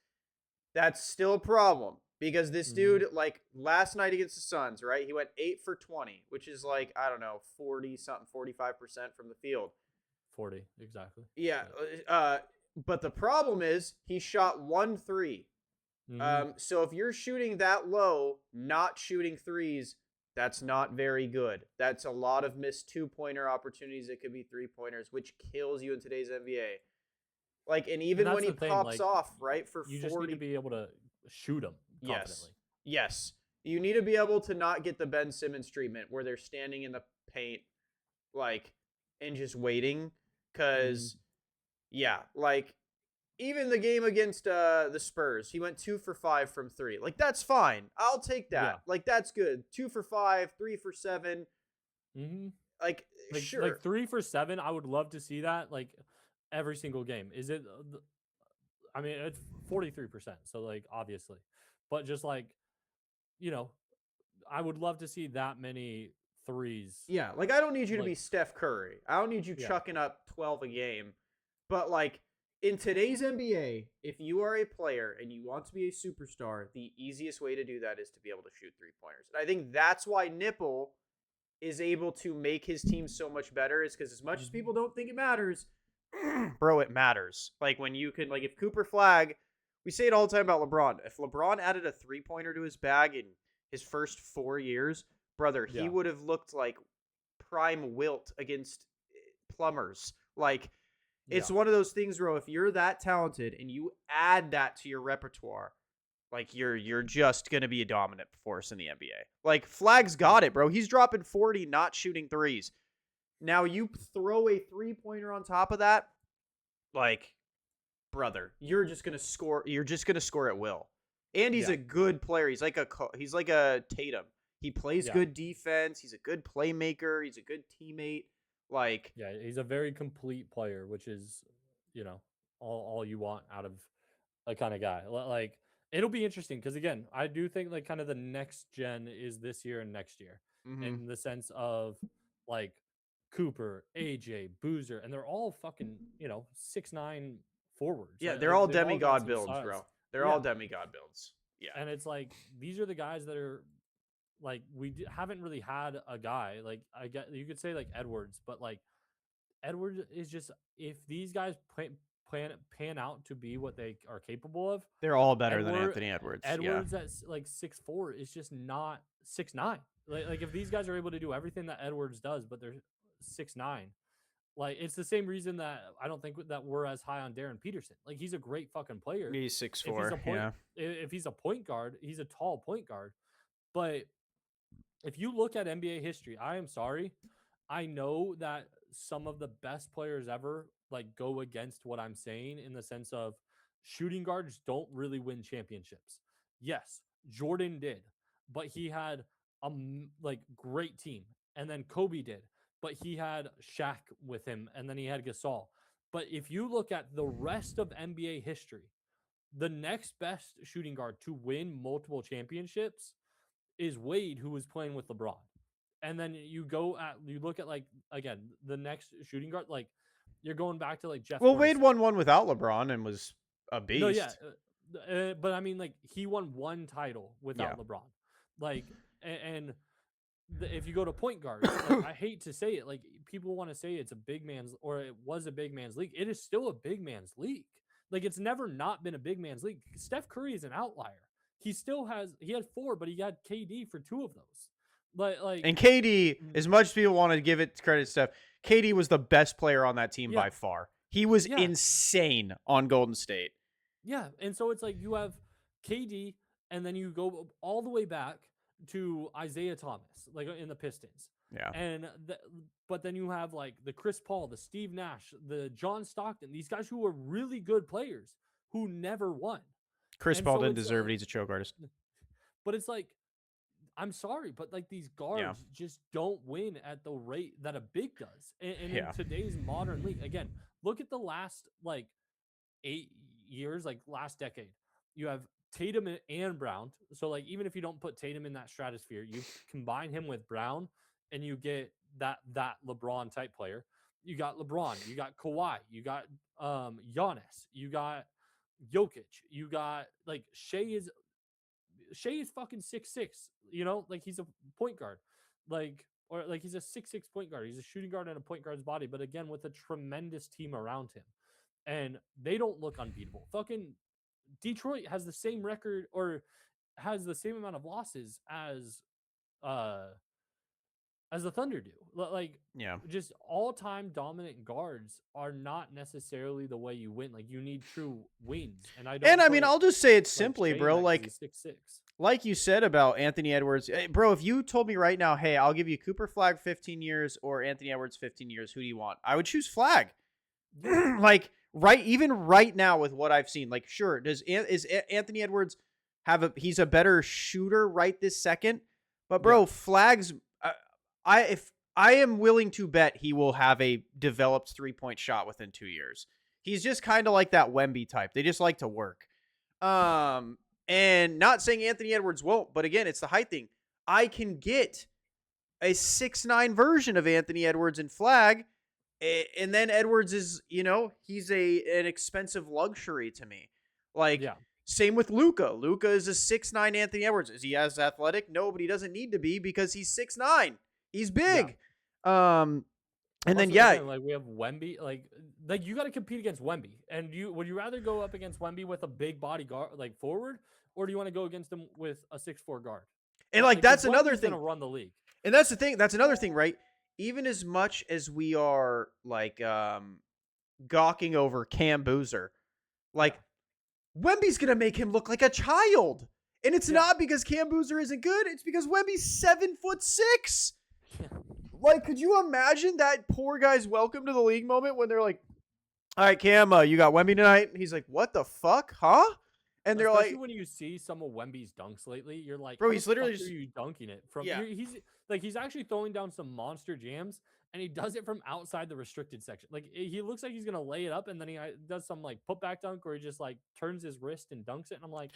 That's still a problem because this mhm, dude, like last night against the Suns, right? He went 8 for 20, which is like, I don't know, 40 something, 45% from the field. 40 exactly. Yeah. Yeah. But the problem is he shot 1 3. Hmm. So if you're shooting that low, not shooting threes, that's not very good. That's a lot of missed 2-pointer opportunities. It could be 3-pointers, which kills you in today's NBA. Like, and And even when that's he the thing. pops Like, off, right, for you just need to 40. be able to shoot them Yes. confidently. Yes. You need to be able to not get the Ben Simmons treatment where they're standing in the paint, like, and just waiting. Hmm. Because, yeah, like, even the game against the Spurs, he went 2 for 5 from three. Like, that's fine. I'll take Yeah. that. Like, that's good. 2 for 5, 3 for 7. Hmm. Like, Like sure. 3 for 7. I would love to see that. Like every single game. Is it? I mean, it's 43%. So like obviously, but just like you know, I would love to see that many threes. Yeah. Like, I don't need you to Like be Steph Curry. I don't need you yeah, chucking up 12 a game. But, like, in today's NBA, if you are a player and you want to be a superstar, the easiest way to do that is to be able to shoot 3-pointers. And I think that's why Nipple is able to make his team so much better, is because as much as mhm, people don't think it matters, bro, it matters. Like when you can, like if Cooper Flag, we say it all the time about LeBron. If LeBron added a 3-pointer to his bag in his first 4 years, brother, he yeah, would have looked like prime Wilt against plumbers. Like it's yeah, one of those things, bro. If you're that talented and you add that to your repertoire, like you're just gonna be a dominant force in the NBA. Like Flag's got yeah, it, bro. He's dropping 40, not shooting threes. Now you throw a 3-pointer on top of that, like brother, you're just gonna score. You're just gonna score at will. And he's yeah, a good player. He's like a Tatum. He plays yeah, good defense. He's a good playmaker. He's a good teammate. Like yeah. He's a very complete player, which is, you know, all you want out of a kind of guy. Like it'll be interesting because again, I do think like kind of the next gen is this year and next year, mm-hmm. in the sense of like Cooper, AJ, Boozer, and they're all fucking 6'9" forwards. Yeah, they're Like all they've all got demigod some builds, size. bro. They're all Yeah, demigod builds. Yeah. and it's like these are the guys that are like haven't really had a guy like I get you could say like Edwards, but like Edwards is just if these guys pan out to be what they are capable of, They're all better than Edward Anthony Edwards. Yeah. Edwards at like 6'4" is just not 6'9". Like if these guys are able to do everything that Edwards does, but they're 6'9", like it's the same reason that I don't think that we're as high on Darren Peterson. Like he's a great fucking player. He's six If he's a four. point, Yeah. if he's a point guard, he's a tall point guard. But if you look at NBA history, I am sorry, I know that some of the best players ever like go against what I'm saying in the sense of shooting guards don't really win championships. Yes, Jordan did, but he had like great team, and then Kobe did, but he had Shaq with him, and then he had Gasol. But if you look at the rest of NBA history, the next best shooting guard to win multiple championships is Wade, who was playing with LeBron. And then you look at like again the next shooting guard, like you're going back to like Jeff Well, Wade Hornacek. won one without LeBron and was a No, yeah, beast. but I mean like he won one title Yeah. without LeBron. Like and if you go to point guards, like I hate to say it, like people want to say it's a big man's or it was a big man's league. It is still a big man's league. Like it's never not been a big man's league. Steph Curry is an outlier. He had four, but he had KD for two of those. And KD, mm, as much as people want to give it credit to Steph, KD was the best player on that team yeah, by far. He was yeah, insane on Golden State. yeah. And so it's like you have KD, and then you go all the way back to Isaiah Thomas, like in the Pistons. Yeah. But then you have like the Chris Paul, the Steve Nash, the John Stockton, these guys who were really good players who never won. Chris And Paul so didn't it's deserve it. He's a choke artist. but it's like I'm sorry, but like these Yeah. guards just don't win at the rate that a big does. And in Yeah. today's modern league, again, look at the last like 8 years, like last decade. You have Tatum and Brown. So like even if you don't put Tatum in that stratosphere, you combine him with Brown and you get that LeBron type player. You got LeBron, you got Kawhi, you got Giannis, you got Jokic, you got like Shea is fucking 6'6", you know, like he's a point guard, like or like he's a 6'6" point guard. He's a shooting guard and a point guard's body, but again with a tremendous team around him, and they don't look unbeatable. Fucking Detroit has the same record or has the same amount of losses uh as the Thunder do. Like Yeah. just all-time dominant guards are not necessarily the way you win. Like you need true wins, and I And don't I mean, put I'll just say it like simply, Shea in bro. that because he's 6'6". Like you said about Anthony Edwards, bro, if you told me right now, hey, I'll give you Cooper Flag 15 years or Anthony Edwards 15 years, who do you want? I would choose Flag. Yeah, Like even right now with what I've seen, like sure, is Anthony Edwards he's a better shooter right this second, but bro, yeah, Flag's if I am willing to bet he will have a developed 3-point shot within 2 years. He's just kind of like that Wemby type. They just like to work. And not saying Anthony Edwards won't, but again, it's the height thing. I can get a 6'9" version of Anthony Edwards in Flag, and then Edwards is, he's an expensive luxury to me. Like yeah, same with Luka. Luka is a 6'9" Anthony Edwards. Is he as athletic? No, but he doesn't need to be because he's 6'9". He's yeah. big. And then Also, yeah, again, like we have Wemby, like you got to compete against Wemby, and would you rather go up against Wemby with a big body guard like forward, or do you want to go against him with a 6'4" guard? and like 'Cause that's another Wemby's thing. gonna run the league. And that's the thing. That's another thing, right? Even as much as we are like gawking over Cam Boozer, Yeah, like Wemby's gonna make him look like a child. And it's yeah, not because Cam Boozer isn't good. It's because Wemby's 7'6". yeah. Like, could you imagine that poor guy's welcome to the league moment when they're like, "All right, Cam, you got Wemby tonight?" And he's like, "What the fuck, huh?" And they're Especially like, when you see some of Wemby's dunks lately, you're like, "Bro, how the he's literally fuck are just you dunking it from? yeah, He's actually throwing down some monster jams, and he does it from outside the restricted section. Like he looks like he's gonna lay it up, and then he does some like putback dunk where he just like turns his wrist and dunks it. And I'm like,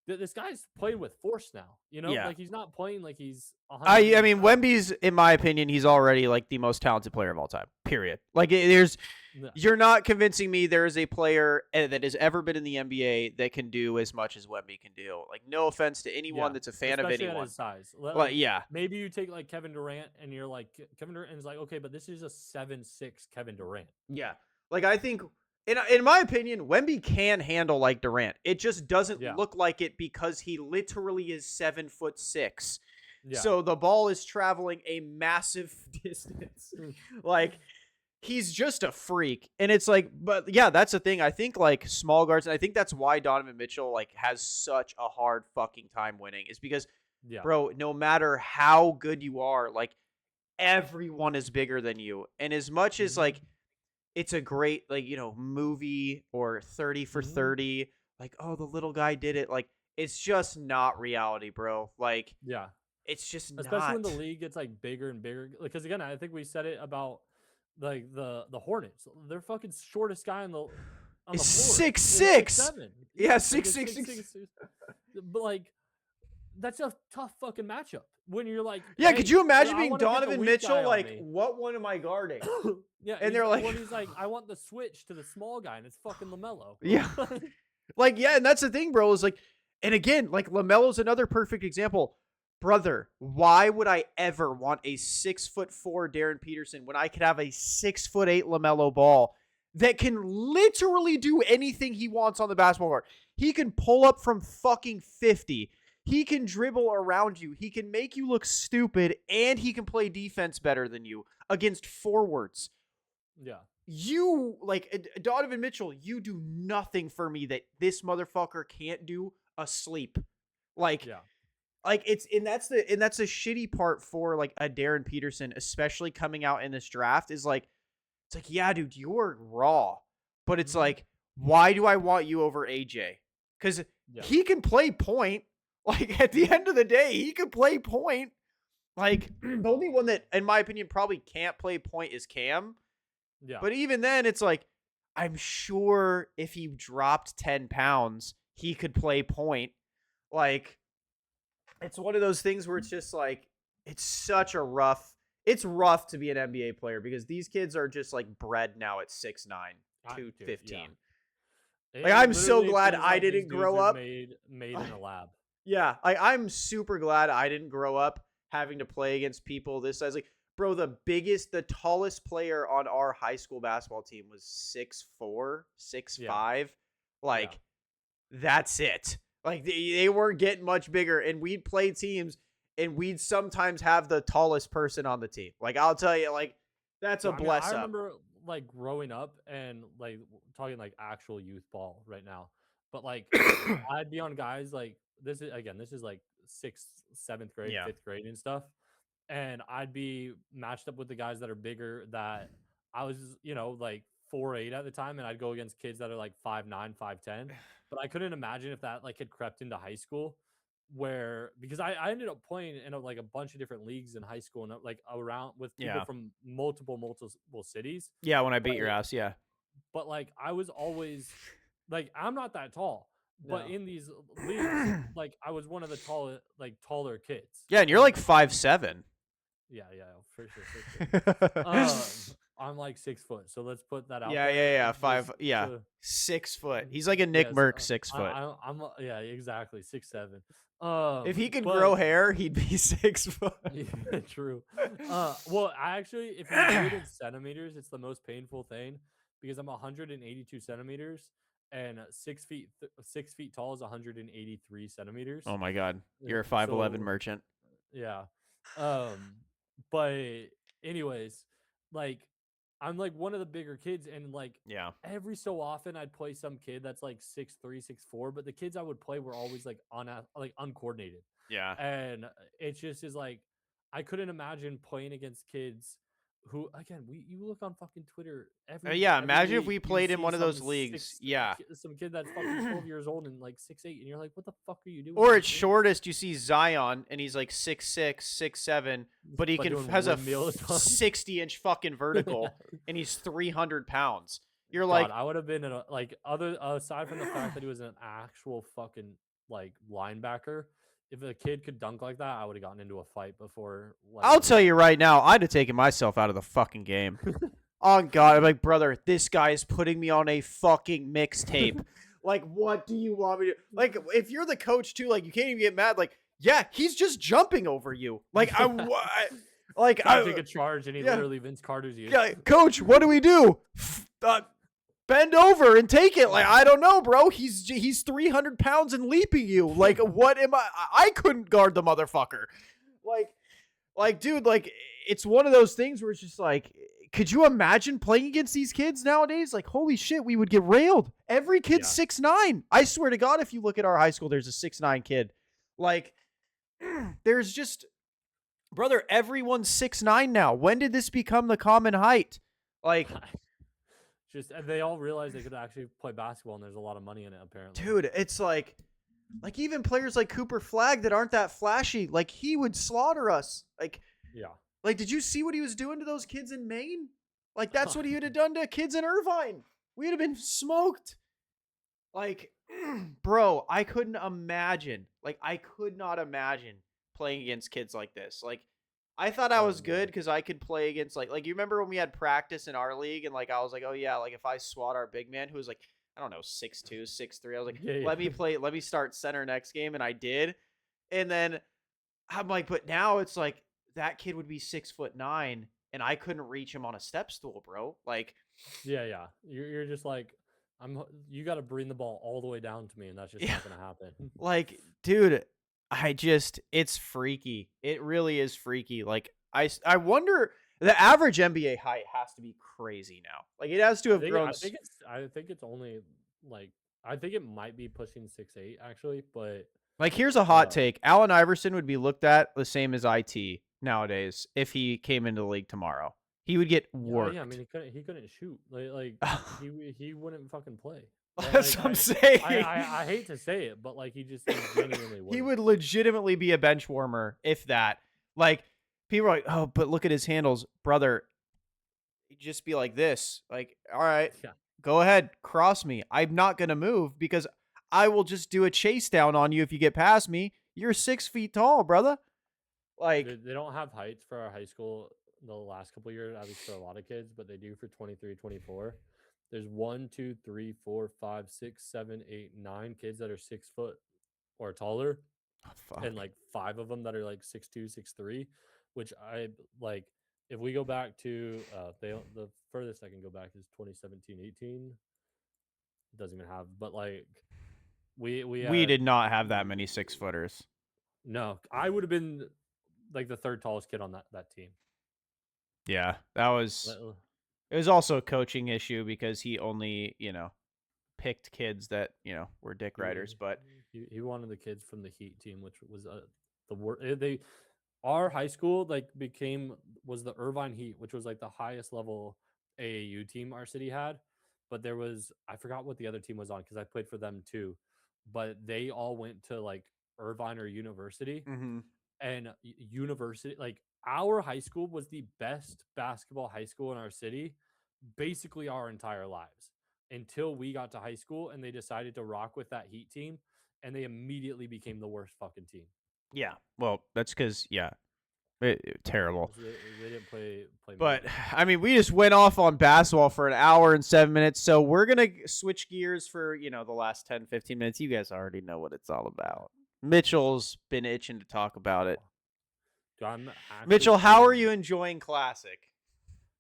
this guy's playing with force now. You know, yeah." like he's not playing like he's I 180 mean, pounds. Wemby's, in my opinion, he's already like the most talented player of all time. Period. Like, Yeah, you're not convincing me there is a player that has ever been in the NBA that can do as much as Wemby can do. Like, no offense to anyone yeah, that's a fan of especially at anyone. his size. But yeah, Maybe you take like Kevin Durant, and you're like Kevin Durant is like, okay, but this is a 7'6" Kevin Durant. yeah. Like, I think, in my opinion, Wemby can handle like Durant. It just doesn't Yeah, look like it because he literally is 7'6". yeah. So the ball is traveling a massive distance. Like, he's just a freak. And it's like, but yeah, that's the thing. I think like small guards, and I think that's why Donovan Mitchell like has such a hard fucking time winning, is because, Yeah. bro, no matter how good you are, like everyone is bigger than you. And as much as like it's a great like, movie or 30 for Mhm. 30, like, oh, the little guy did it. Like, it's just not reality, bro. Like, Yeah. It's just especially when the not. league gets like bigger and bigger. Because again, I think we said it about like the Hornets. Their fucking shortest guy on It's the floor six is six six. seven. Yeah, Yeah, like six it's six six six. six. But like that's a tough fucking matchup when you're like, Yeah, could hey, you imagine I being want to get the Donovan weak Mitchell? guy on Like, me. what one am I guarding? Yeah, And they're like, he's like, I want the switch to the small guy, and it's fucking LaMelo. yeah, like, yeah, and that's the thing, bro. Is like, and again, like LaMelo's another perfect example. Brother, why would I ever want a 6'4" Darren Peterson when I could have a 6'8" LaMelo Ball that can literally do anything he wants on the basketball court? He can pull up from fucking 50. He can dribble around you. He can make you look stupid, and he can play defense better than you against forwards. Yeah, You, like, Donovan Mitchell, you do nothing for me that this motherfucker can't do asleep. Like, yeah, it's and that's the shitty part for like a Darren Peterson, especially coming out in this draft, is like, it's like, yeah, dude, you're raw. But it's mm-hmm. like, why do I want you over AJ? Because Yeah, he can play point. Like, at the end of the day, he can play point. Like, the only one that, in my opinion, probably can't play point is Cam. yeah. But even then, it's like, I'm sure if he dropped 10 pounds, he could play point. Like, it's one of those things where it's just like, it's rough to be an NBA player because these kids are just like bred now at 6'9", Dude, 215. yeah. Like, It I'm so literally glad feels I like these didn't dudes grow are up. made in a lab. Yeah, like, I'm super glad I didn't grow up having to play against people this size. Like, bro, the tallest player on our high school basketball team was 6'4", 6'5". Yeah, yeah. Like, that's it. Like, they weren't getting much bigger, and we'd play teams, and we'd sometimes have the tallest person on the team. Like, I'll tell you, like, that's a I mean, I bless up. remember like growing up and like talking like actual youth ball right now, but like I'd be on guys like this is like sixth, seventh grade, Yeah. fifth grade and stuff, and I'd be matched up with the guys that are bigger that I was, like 4'8" at the time, and I'd go against kids that are like 5'9", 5'10". But I couldn't imagine if that like had crept into high school where because I ended up playing in like a bunch of different leagues in high school and like around with people Yeah. from multiple cities. Yeah, when I beat But your ass, yeah. but like I was always like I'm not that tall, but No. in these leagues, like I was one of the taller kids. Yeah, and you're like 5'7". Yeah, for sure, 6'8". I'm like 6 foot, so let's put that out Yeah, there. yeah, yeah. Just 5, yeah. to 6 foot. He's like a Nick yes, Merck 6 foot. I'm yeah, exactly 6'7". If he could But grow hair, he'd be 6 foot. yeah, true. Well, I actually, if you do it in centimeters, it's the most painful thing because I'm 182 centimeters and 6 feet tall is 183 centimeters. Oh my god, Yeah, you're a 5'11" so merchant. yeah. But anyways, like I'm like one of the bigger kids, and like Yeah, every so often I'd play some kid that's like 6'3", 6'4", but the kids I would play were always like uncoordinated. yeah. And it just is like I couldn't imagine playing against kids who again you look on fucking Twitter Yeah, every imagine if week we you played in see one of those some leagues. Yeah. some kid that's fucking 12 years old and like 6'8", and you're like, what the fuck are you doing Or in at this game? shortest, you see Zion, and he's like 6'6", 6'7", but he But doing has a windmills on- 60-inch fucking vertical, and he's 300 pounds. You're God, like, I would have been in a, like other aside from the fact that he was an actual fucking like linebacker. If a kid could dunk like that, I would have gotten into a fight before. I'll tell you right now, I'd have taken myself out of the fucking game. Oh God, I'm like, brother, this guy is putting me on a fucking mixtape. Like, what do you want me to? Like, if you're the coach too, like, you can't even get mad. Like, yeah, he's just jumping over you. Like, I take a charge, and he literally Vince Carter's you. Yeah, coach, what do we do? Bend over and take it. Like, I don't know, bro. He's 300 pounds and leaping you. Like, what am I? I couldn't guard the motherfucker. Like, dude, like, it's one of those things where it's just like, could you imagine playing against these kids nowadays? Like, holy shit, we would get railed. Every kid's 6'9". I swear to God, if you look at our high school, there's a 6'9" kid. Like, there's just, brother, everyone's 6'9" now. When did this become the common height? Like, just they all realized they could actually play basketball, and there's a lot of money in it apparently. dude, it's like, Like even players like Cooper Flag that aren't that flashy, like he would slaughter us. Yeah. Like did you see what he was doing to those kids in Maine? Like that's what he would have done to kids in Irvine. We'd have been smoked. Like, bro, I couldn't imagine. Like, I could not imagine playing against kids like this. Like, I thought I Oh was good no. because I could play against like you remember when we had practice in our league and like I was like, oh yeah, like if I swat our big man who was like I don't know 6'2", 6'3", I was like, Yeah, let me yeah. play, let me start center next game, and I did, and then I'm like, but now it's like that kid would be 6'9", and I couldn't reach him on a step stool, bro. Like, Yeah, yeah. You're just like, you got to bring the ball all the way down to me, and that's just yeah, not gonna happen. like, dude, it's freaky. It really is freaky. Like, I wonder, the average NBA height has to be crazy now. Like, it has to I have think grown. I think it's I think it's only like I think it might be pushing 6'8" actually, but Like, here's a hot uh take: Allen Iverson would be looked at the same as IT nowadays if he came into the league tomorrow. He would get yeah, I mean worked. he couldn't shoot. Like he wouldn't fucking play. That's Like what I'm saying. I hate to say it, but like he genuinely He wouldn't. would legitimately be a bench warmer, if that. Like, people are like, oh, but look at his handles, brother. He'd just be like this. Like, all right, Yeah. go ahead, cross me. I'm not gonna move because I will just do a chase down on you if you get past me. You're 6 feet tall, brother. Like, They don't have heights for our high school the last couple years, at least for a lot of kids, but they do for 23, 24. There's 1, 2, 3, 4, 5, 6, 7, 8, 9 kids that are 6 foot or taller, oh, and fuck. like five of them that are like 6'2", 6'3", which I like. If we go back to the furthest I can go back is 2017, 18. Doesn't even have, but like we We had did not have that many 6 footers. no. I would have been like the third tallest kid on that team. Yeah, that was. Well, It was also a coaching issue because he only, picked kids that were dick He riders. But he wanted the kids from the Heat team, which was the worst. They our high school like became was the Irvine Heat, which was like the highest level AAU team our city had. But there was I forgot what the other team was on because I played for them too. But they all went to like Irvine or University, mhm. and University like our high school was the best basketball high school in our city basically our entire lives until we got to high school and they decided to rock with that Heat team and they immediately became the worst fucking team. Yeah, well, that's because terrible. So they didn't play But movement. I mean, we just went off on basketball for an hour and 7 minutes. So we're gonna switch gears for the last 10, 15 minutes. You guys already know what it's all Yeah. about. Mitchell's been itching to talk about it. Dude, I'm actually Mitchell, how are paying. you enjoying Classic?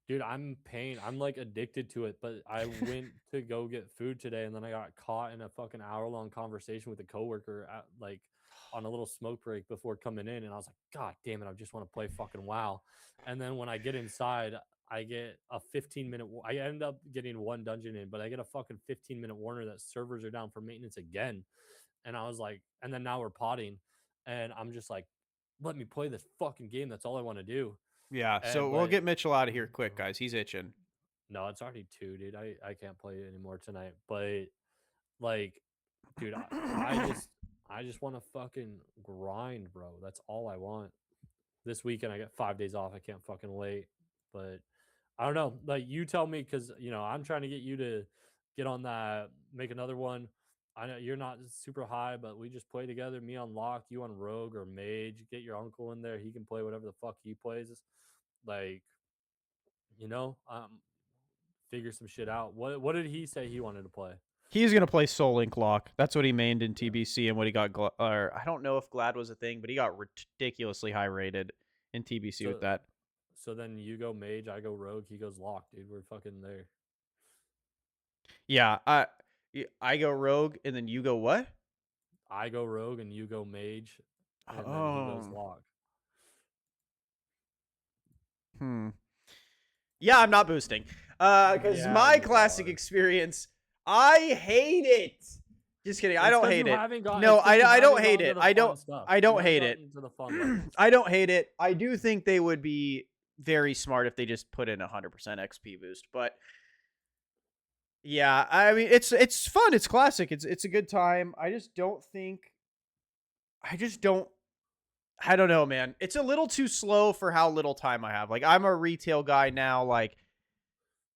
Dude, I'm paying. I'm like addicted to it. But I went to go get food today, and then I got caught in a fucking hour-long conversation with a coworker at like on a little smoke break before coming in, and I was like, God damn it, I just want to play fucking WoW. And then when I get inside, I get a 15-minute. I end up getting one dungeon in, but I get a fucking 15-minute warner that servers are down for maintenance again. And I was like, and then now we're potting, and I'm just like, let me play this fucking game. That's all I want to do. Yeah, And so we'll but get Mitchell out of here quick, guys. He's itching. no, it's already 2, dude. I can't play it anymore tonight. But like, dude, I just want to fucking grind, bro. That's all I want. This weekend I get 5 days off. I can't fucking wait. But I don't know. Like you tell me because I'm trying to get you to get on that, make another one. I know you're not super high, but we just play together. Me on lock, you on rogue or mage. Get your uncle in there. He can play whatever the fuck he plays. Like, figure some shit out. What did he say he wanted to play? He's gonna play Soul Link Lock. That's what he mained in Yeah. TBC and what he got. Or I don't know if Glad was a thing, but he got ridiculously high rated in TBC with So that. so then you go mage, I go rogue, he goes lock, dude. We're fucking there. Yeah, I go Rogue, and then you go what? I go rogue and you go mage, and then he goes Oh, lock. hmm. Yeah, I'm not boosting. Because Yeah, my you Classic are. experience, I hate it. Just kidding. I It's don't because hate you it. haven't got. No, It's because you I don't haven't hate gotten to it. the fun stuff. I You don't haven't hate it. gotten to the fun levels. I don't hate it. I do think they would be very smart if they just put in 100% XP boost. But yeah, I mean it's fun. It's classic. It's a good time. I just don't think I just don't. I don't know, man. It's a little too slow for how little time I have. Like I'm a retail guy now. Like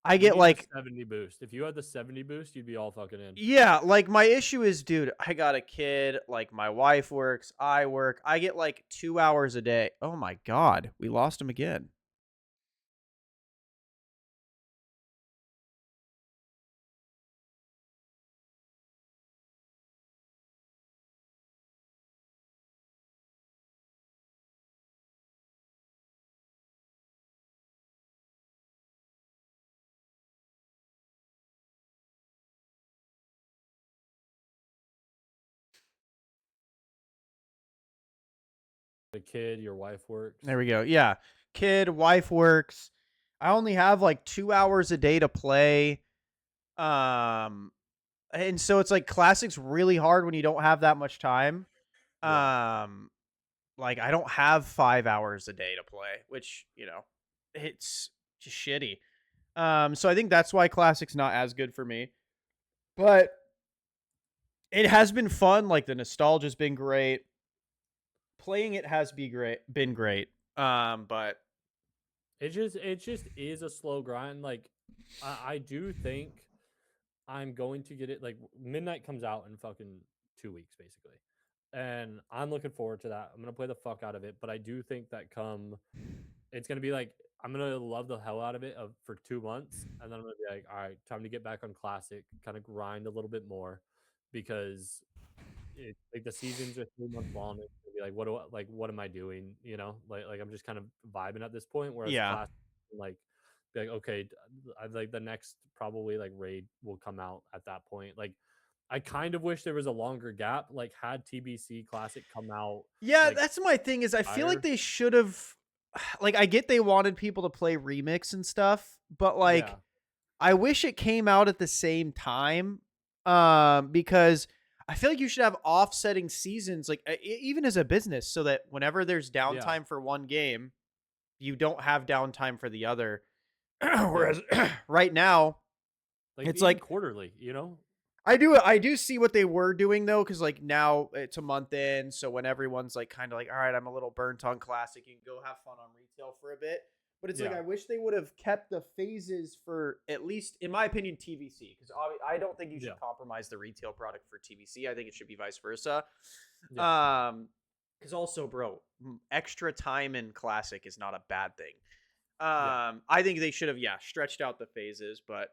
I You get need the like 70 boost. If you had the 70 boost, you'd be all fucking in. yeah, like my issue is, dude, I got a kid, like my wife works, I work. I get like 2 hours a day. Oh my god, we lost him again. The kid, your wife There works. we go. Yeah. Kid, wife works. I only have like 2 hours a day to play. Um and so it's like classic's really hard when you don't have that much time. Yeah. Um like I don't have 5 hours a day to play, which, it's just shitty. So I think that's why classic's not as good for me. But it has been fun, like the nostalgia's been great. Playing it has been great. But It just is a slow grind. Like I do think I'm going to get it. Like Midnight comes out in fucking 2 weeks, basically. And I'm looking forward to that. I'm gonna play the fuck out of it. But I do think that come it's gonna be like I'm gonna love the hell out of it for 2 months, and then I'm gonna be like, all right, time to get back on classic, kind of grind a little bit more, because like the seasons are 3 months long. It's gonna be like, what am I doing? Like I'm just kind of vibing at this point. Whereas yeah. classic, like be like okay, I like the next probably like raid will come out at that point. Like I kind of wish there was a longer gap. Like had TBC Classic come out Yeah, like that's my thing is I feel like prior, they should have like I get they wanted people to play remix and stuff, but like yeah, I wish it came out at the same time because I feel like you should have offsetting seasons like even as a business so that whenever there's yeah, downtime for one game, you don't have downtime for the other. yeah. Whereas right now, Like it's even like quarterly. I do see what they were doing though, because like now it's a month in, so when everyone's like kind of like, all right, I'm a little burnt on classic, you can go have fun on retail for a bit. But it's like Yeah, I wish they would have kept the phases for at least, in my opinion, TBC, because I don't think you yeah, should compromise the retail product for TBC. I think it should be vice versa. yeah, Because also, bro, extra time in classic is not a bad thing. yeah. I think they should have stretched out the phases, but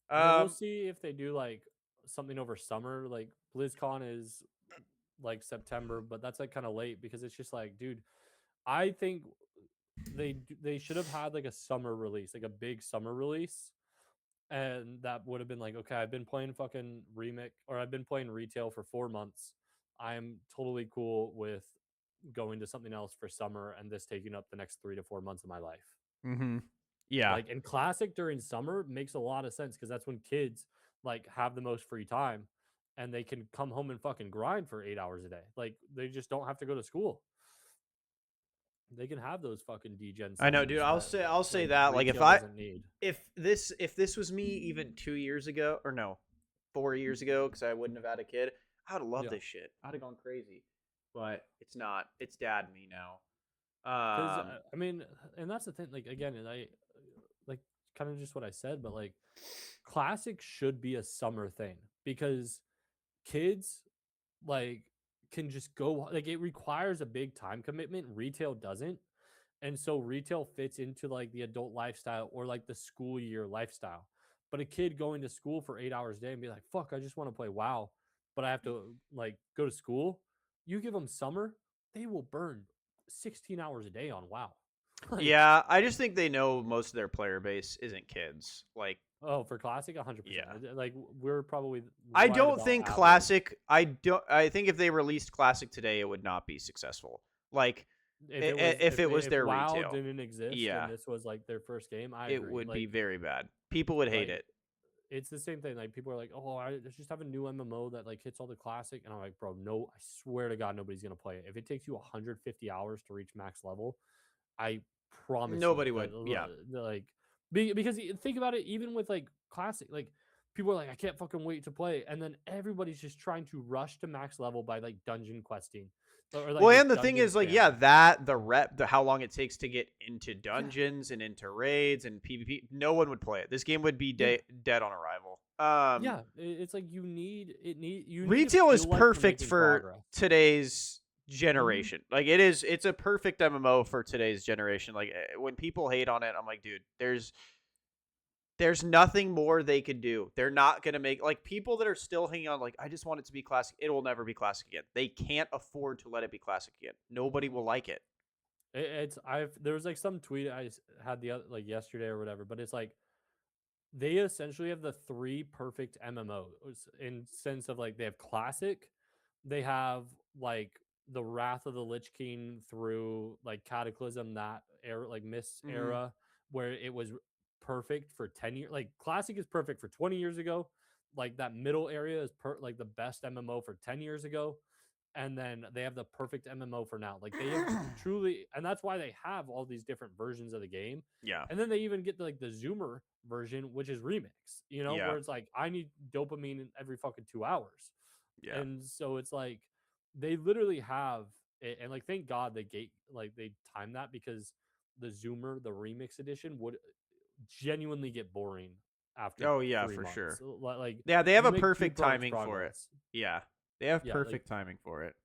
I mean, we'll um, see if they do like something over summer. Like BlizzCon is like September, but that's like kind of late because it's just like, dude, I think they should have had like a summer release, like a big summer release, and that would have been like, okay, I've been playing fucking remake or I've been playing retail for 4 months. I'm totally cool with going to something else for summer and this taking up the next 3 to 4 months of my life. mhm. Yeah. Like, and classic during summer makes a lot of sense because that's when kids like have the most free time and they can come home and fucking grind for 8 hours a day. Like they just don't have to go to school. They can have those fucking degen I know, dude. summers I'll that say I'll say like that. Like retail doesn't need. if this was me even 2 years ago, or no, 4 years ago, because I wouldn't have had a kid, I would have loved Yeah. this shit. I'd have gone crazy. But it's not. It's dad me now. Because Um I mean, and that's the thing. Like again, and I like kind of just what I said, but like classic should be a summer thing because kids like can just go like it requires a big time commitment. Retail doesn't. And so retail fits into like the adult lifestyle or like the school year lifestyle. But a kid going to school for 8 hours a day and be like, fuck, I just want to play WoW, but I have to like go to school. You give them summer, they will burn 16 hours a day on WoW. Like, yeah, I just think they know most of their player base isn't kids. Like, oh, for classic, 100%. yeah. Like, we're probably I right don't about think average. classic I think if they released classic today it would not be successful. Like if it was If their WoW retail. didn't exist and Yeah. this was like their first game, I It agree. would be very bad. People would hate Like it. it's the same thing. Like people are like, "Oh, I just have a new MMO that like hits all the classic," and I'm like, "Bro, no, I swear to God, nobody's gonna play it. If it takes you 150 hours to reach max level, I promise you Nobody that would. Yeah. like because think about it, even with like classic, like people are like, I can't fucking wait to play, and then everybody's just trying to rush to max level by like dungeon questing. or like Well, just and the thing dungeon is, like, yeah, spamming. that the how long it takes to get into Yeah, dungeons and into raids and PvP, no one would play it. This game would be yeah, dead on arrival. yeah. It's like you need to Retail is feel like you're perfect making for progress. today's Hmm. generation. Like it's a perfect MMO for today's generation. Like when people hate on it, I'm like, dude, there's nothing more they could do. They're not gonna make like people that are still hanging on. Like I just want it to be classic. It will never be classic again. They can't afford to let it be classic again. Nobody will like it. It's I've there was like some tweet had the other like yesterday or whatever, but it's like they essentially have the three perfect MMOs in sense of like they have classic, they have like the Wrath of the Lich King through like Cataclysm, that era, like Mist Hmm. era, where it was perfect for 10 years. Like classic is perfect for 20 years ago. Like that middle area is like the best MMO for 10 years ago. And then they have the perfect MMO for now. Like they have truly, and that's why they have all these different versions of the game. Yeah. And then they even get like the Zoomer version, which is remix, Yeah. where it's like I need dopamine in every fucking 2 hours. Yeah. And so it's like they literally have it, and like thank God they timed that, because the Zoomer, the remix edition, would genuinely get boring after Oh yeah, 3 for months. sure. So, like Yeah, they have you a make perfect timing for it. progress. Yeah. They have Yeah, like perfect timing for it.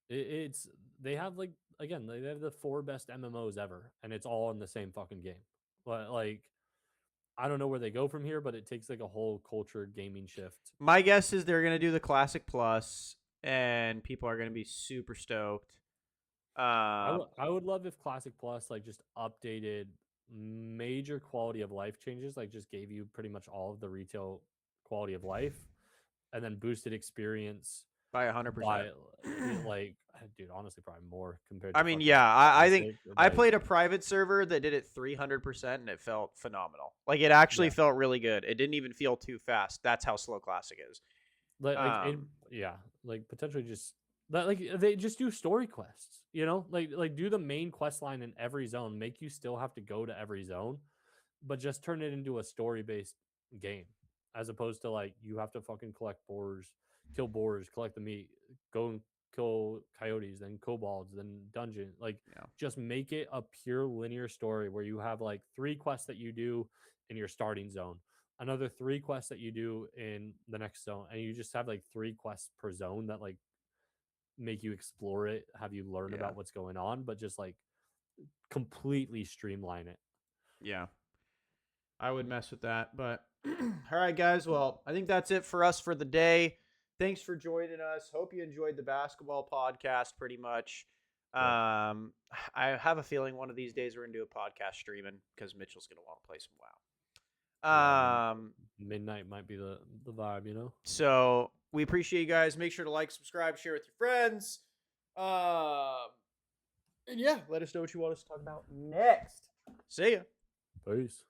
it's they have like again they have the four best MMOs ever, and it's all in the same fucking game. But like I don't know where they go from here, but it takes like a whole culture gaming shift. My guess is they're gonna do the classic plus, and people are gonna be super stoked. I would love if Classic Plus like just updated major quality of life changes, like just gave you pretty much all of the retail quality of life, and then boosted experience by 100%. by like dude, honestly probably more compared I to mean, fucking yeah, I think Classic. I Like played a private server that did it 300% and it felt phenomenal. Like it actually yeah, felt really good. It didn't even feel too fast. That's how slow classic is. like yeah, like potentially just like they just do story quests, like do the main quest line in every zone, make you still have to go to every zone, but just turn it into a story based game, as opposed to like you have to fucking collect boars, collect the meat, go and kill coyotes, then kobolds, then dungeon. Like Yeah. just make it a pure linear story where you have like three quests that you do in your starting zone, another three quests that you do in the next zone, and you just have like three quests per zone that like make you explore it, have you learn Yeah. about what's going on, but just like completely streamline it. Yeah. I would mess with that. But all right, guys. Well, I think that's it for us for the day. Thanks for joining us. Hope you enjoyed the basketball podcast pretty much. Yep. I have a feeling one of these days we're gonna do a podcast streaming because Mitchell's gonna want to play some Yeah, WoW. midnight might be the vibe. So we appreciate you guys. Make sure to like, subscribe, share with your friends. Um, and yeah, let us know what you want us to talk about next. See ya. Peace.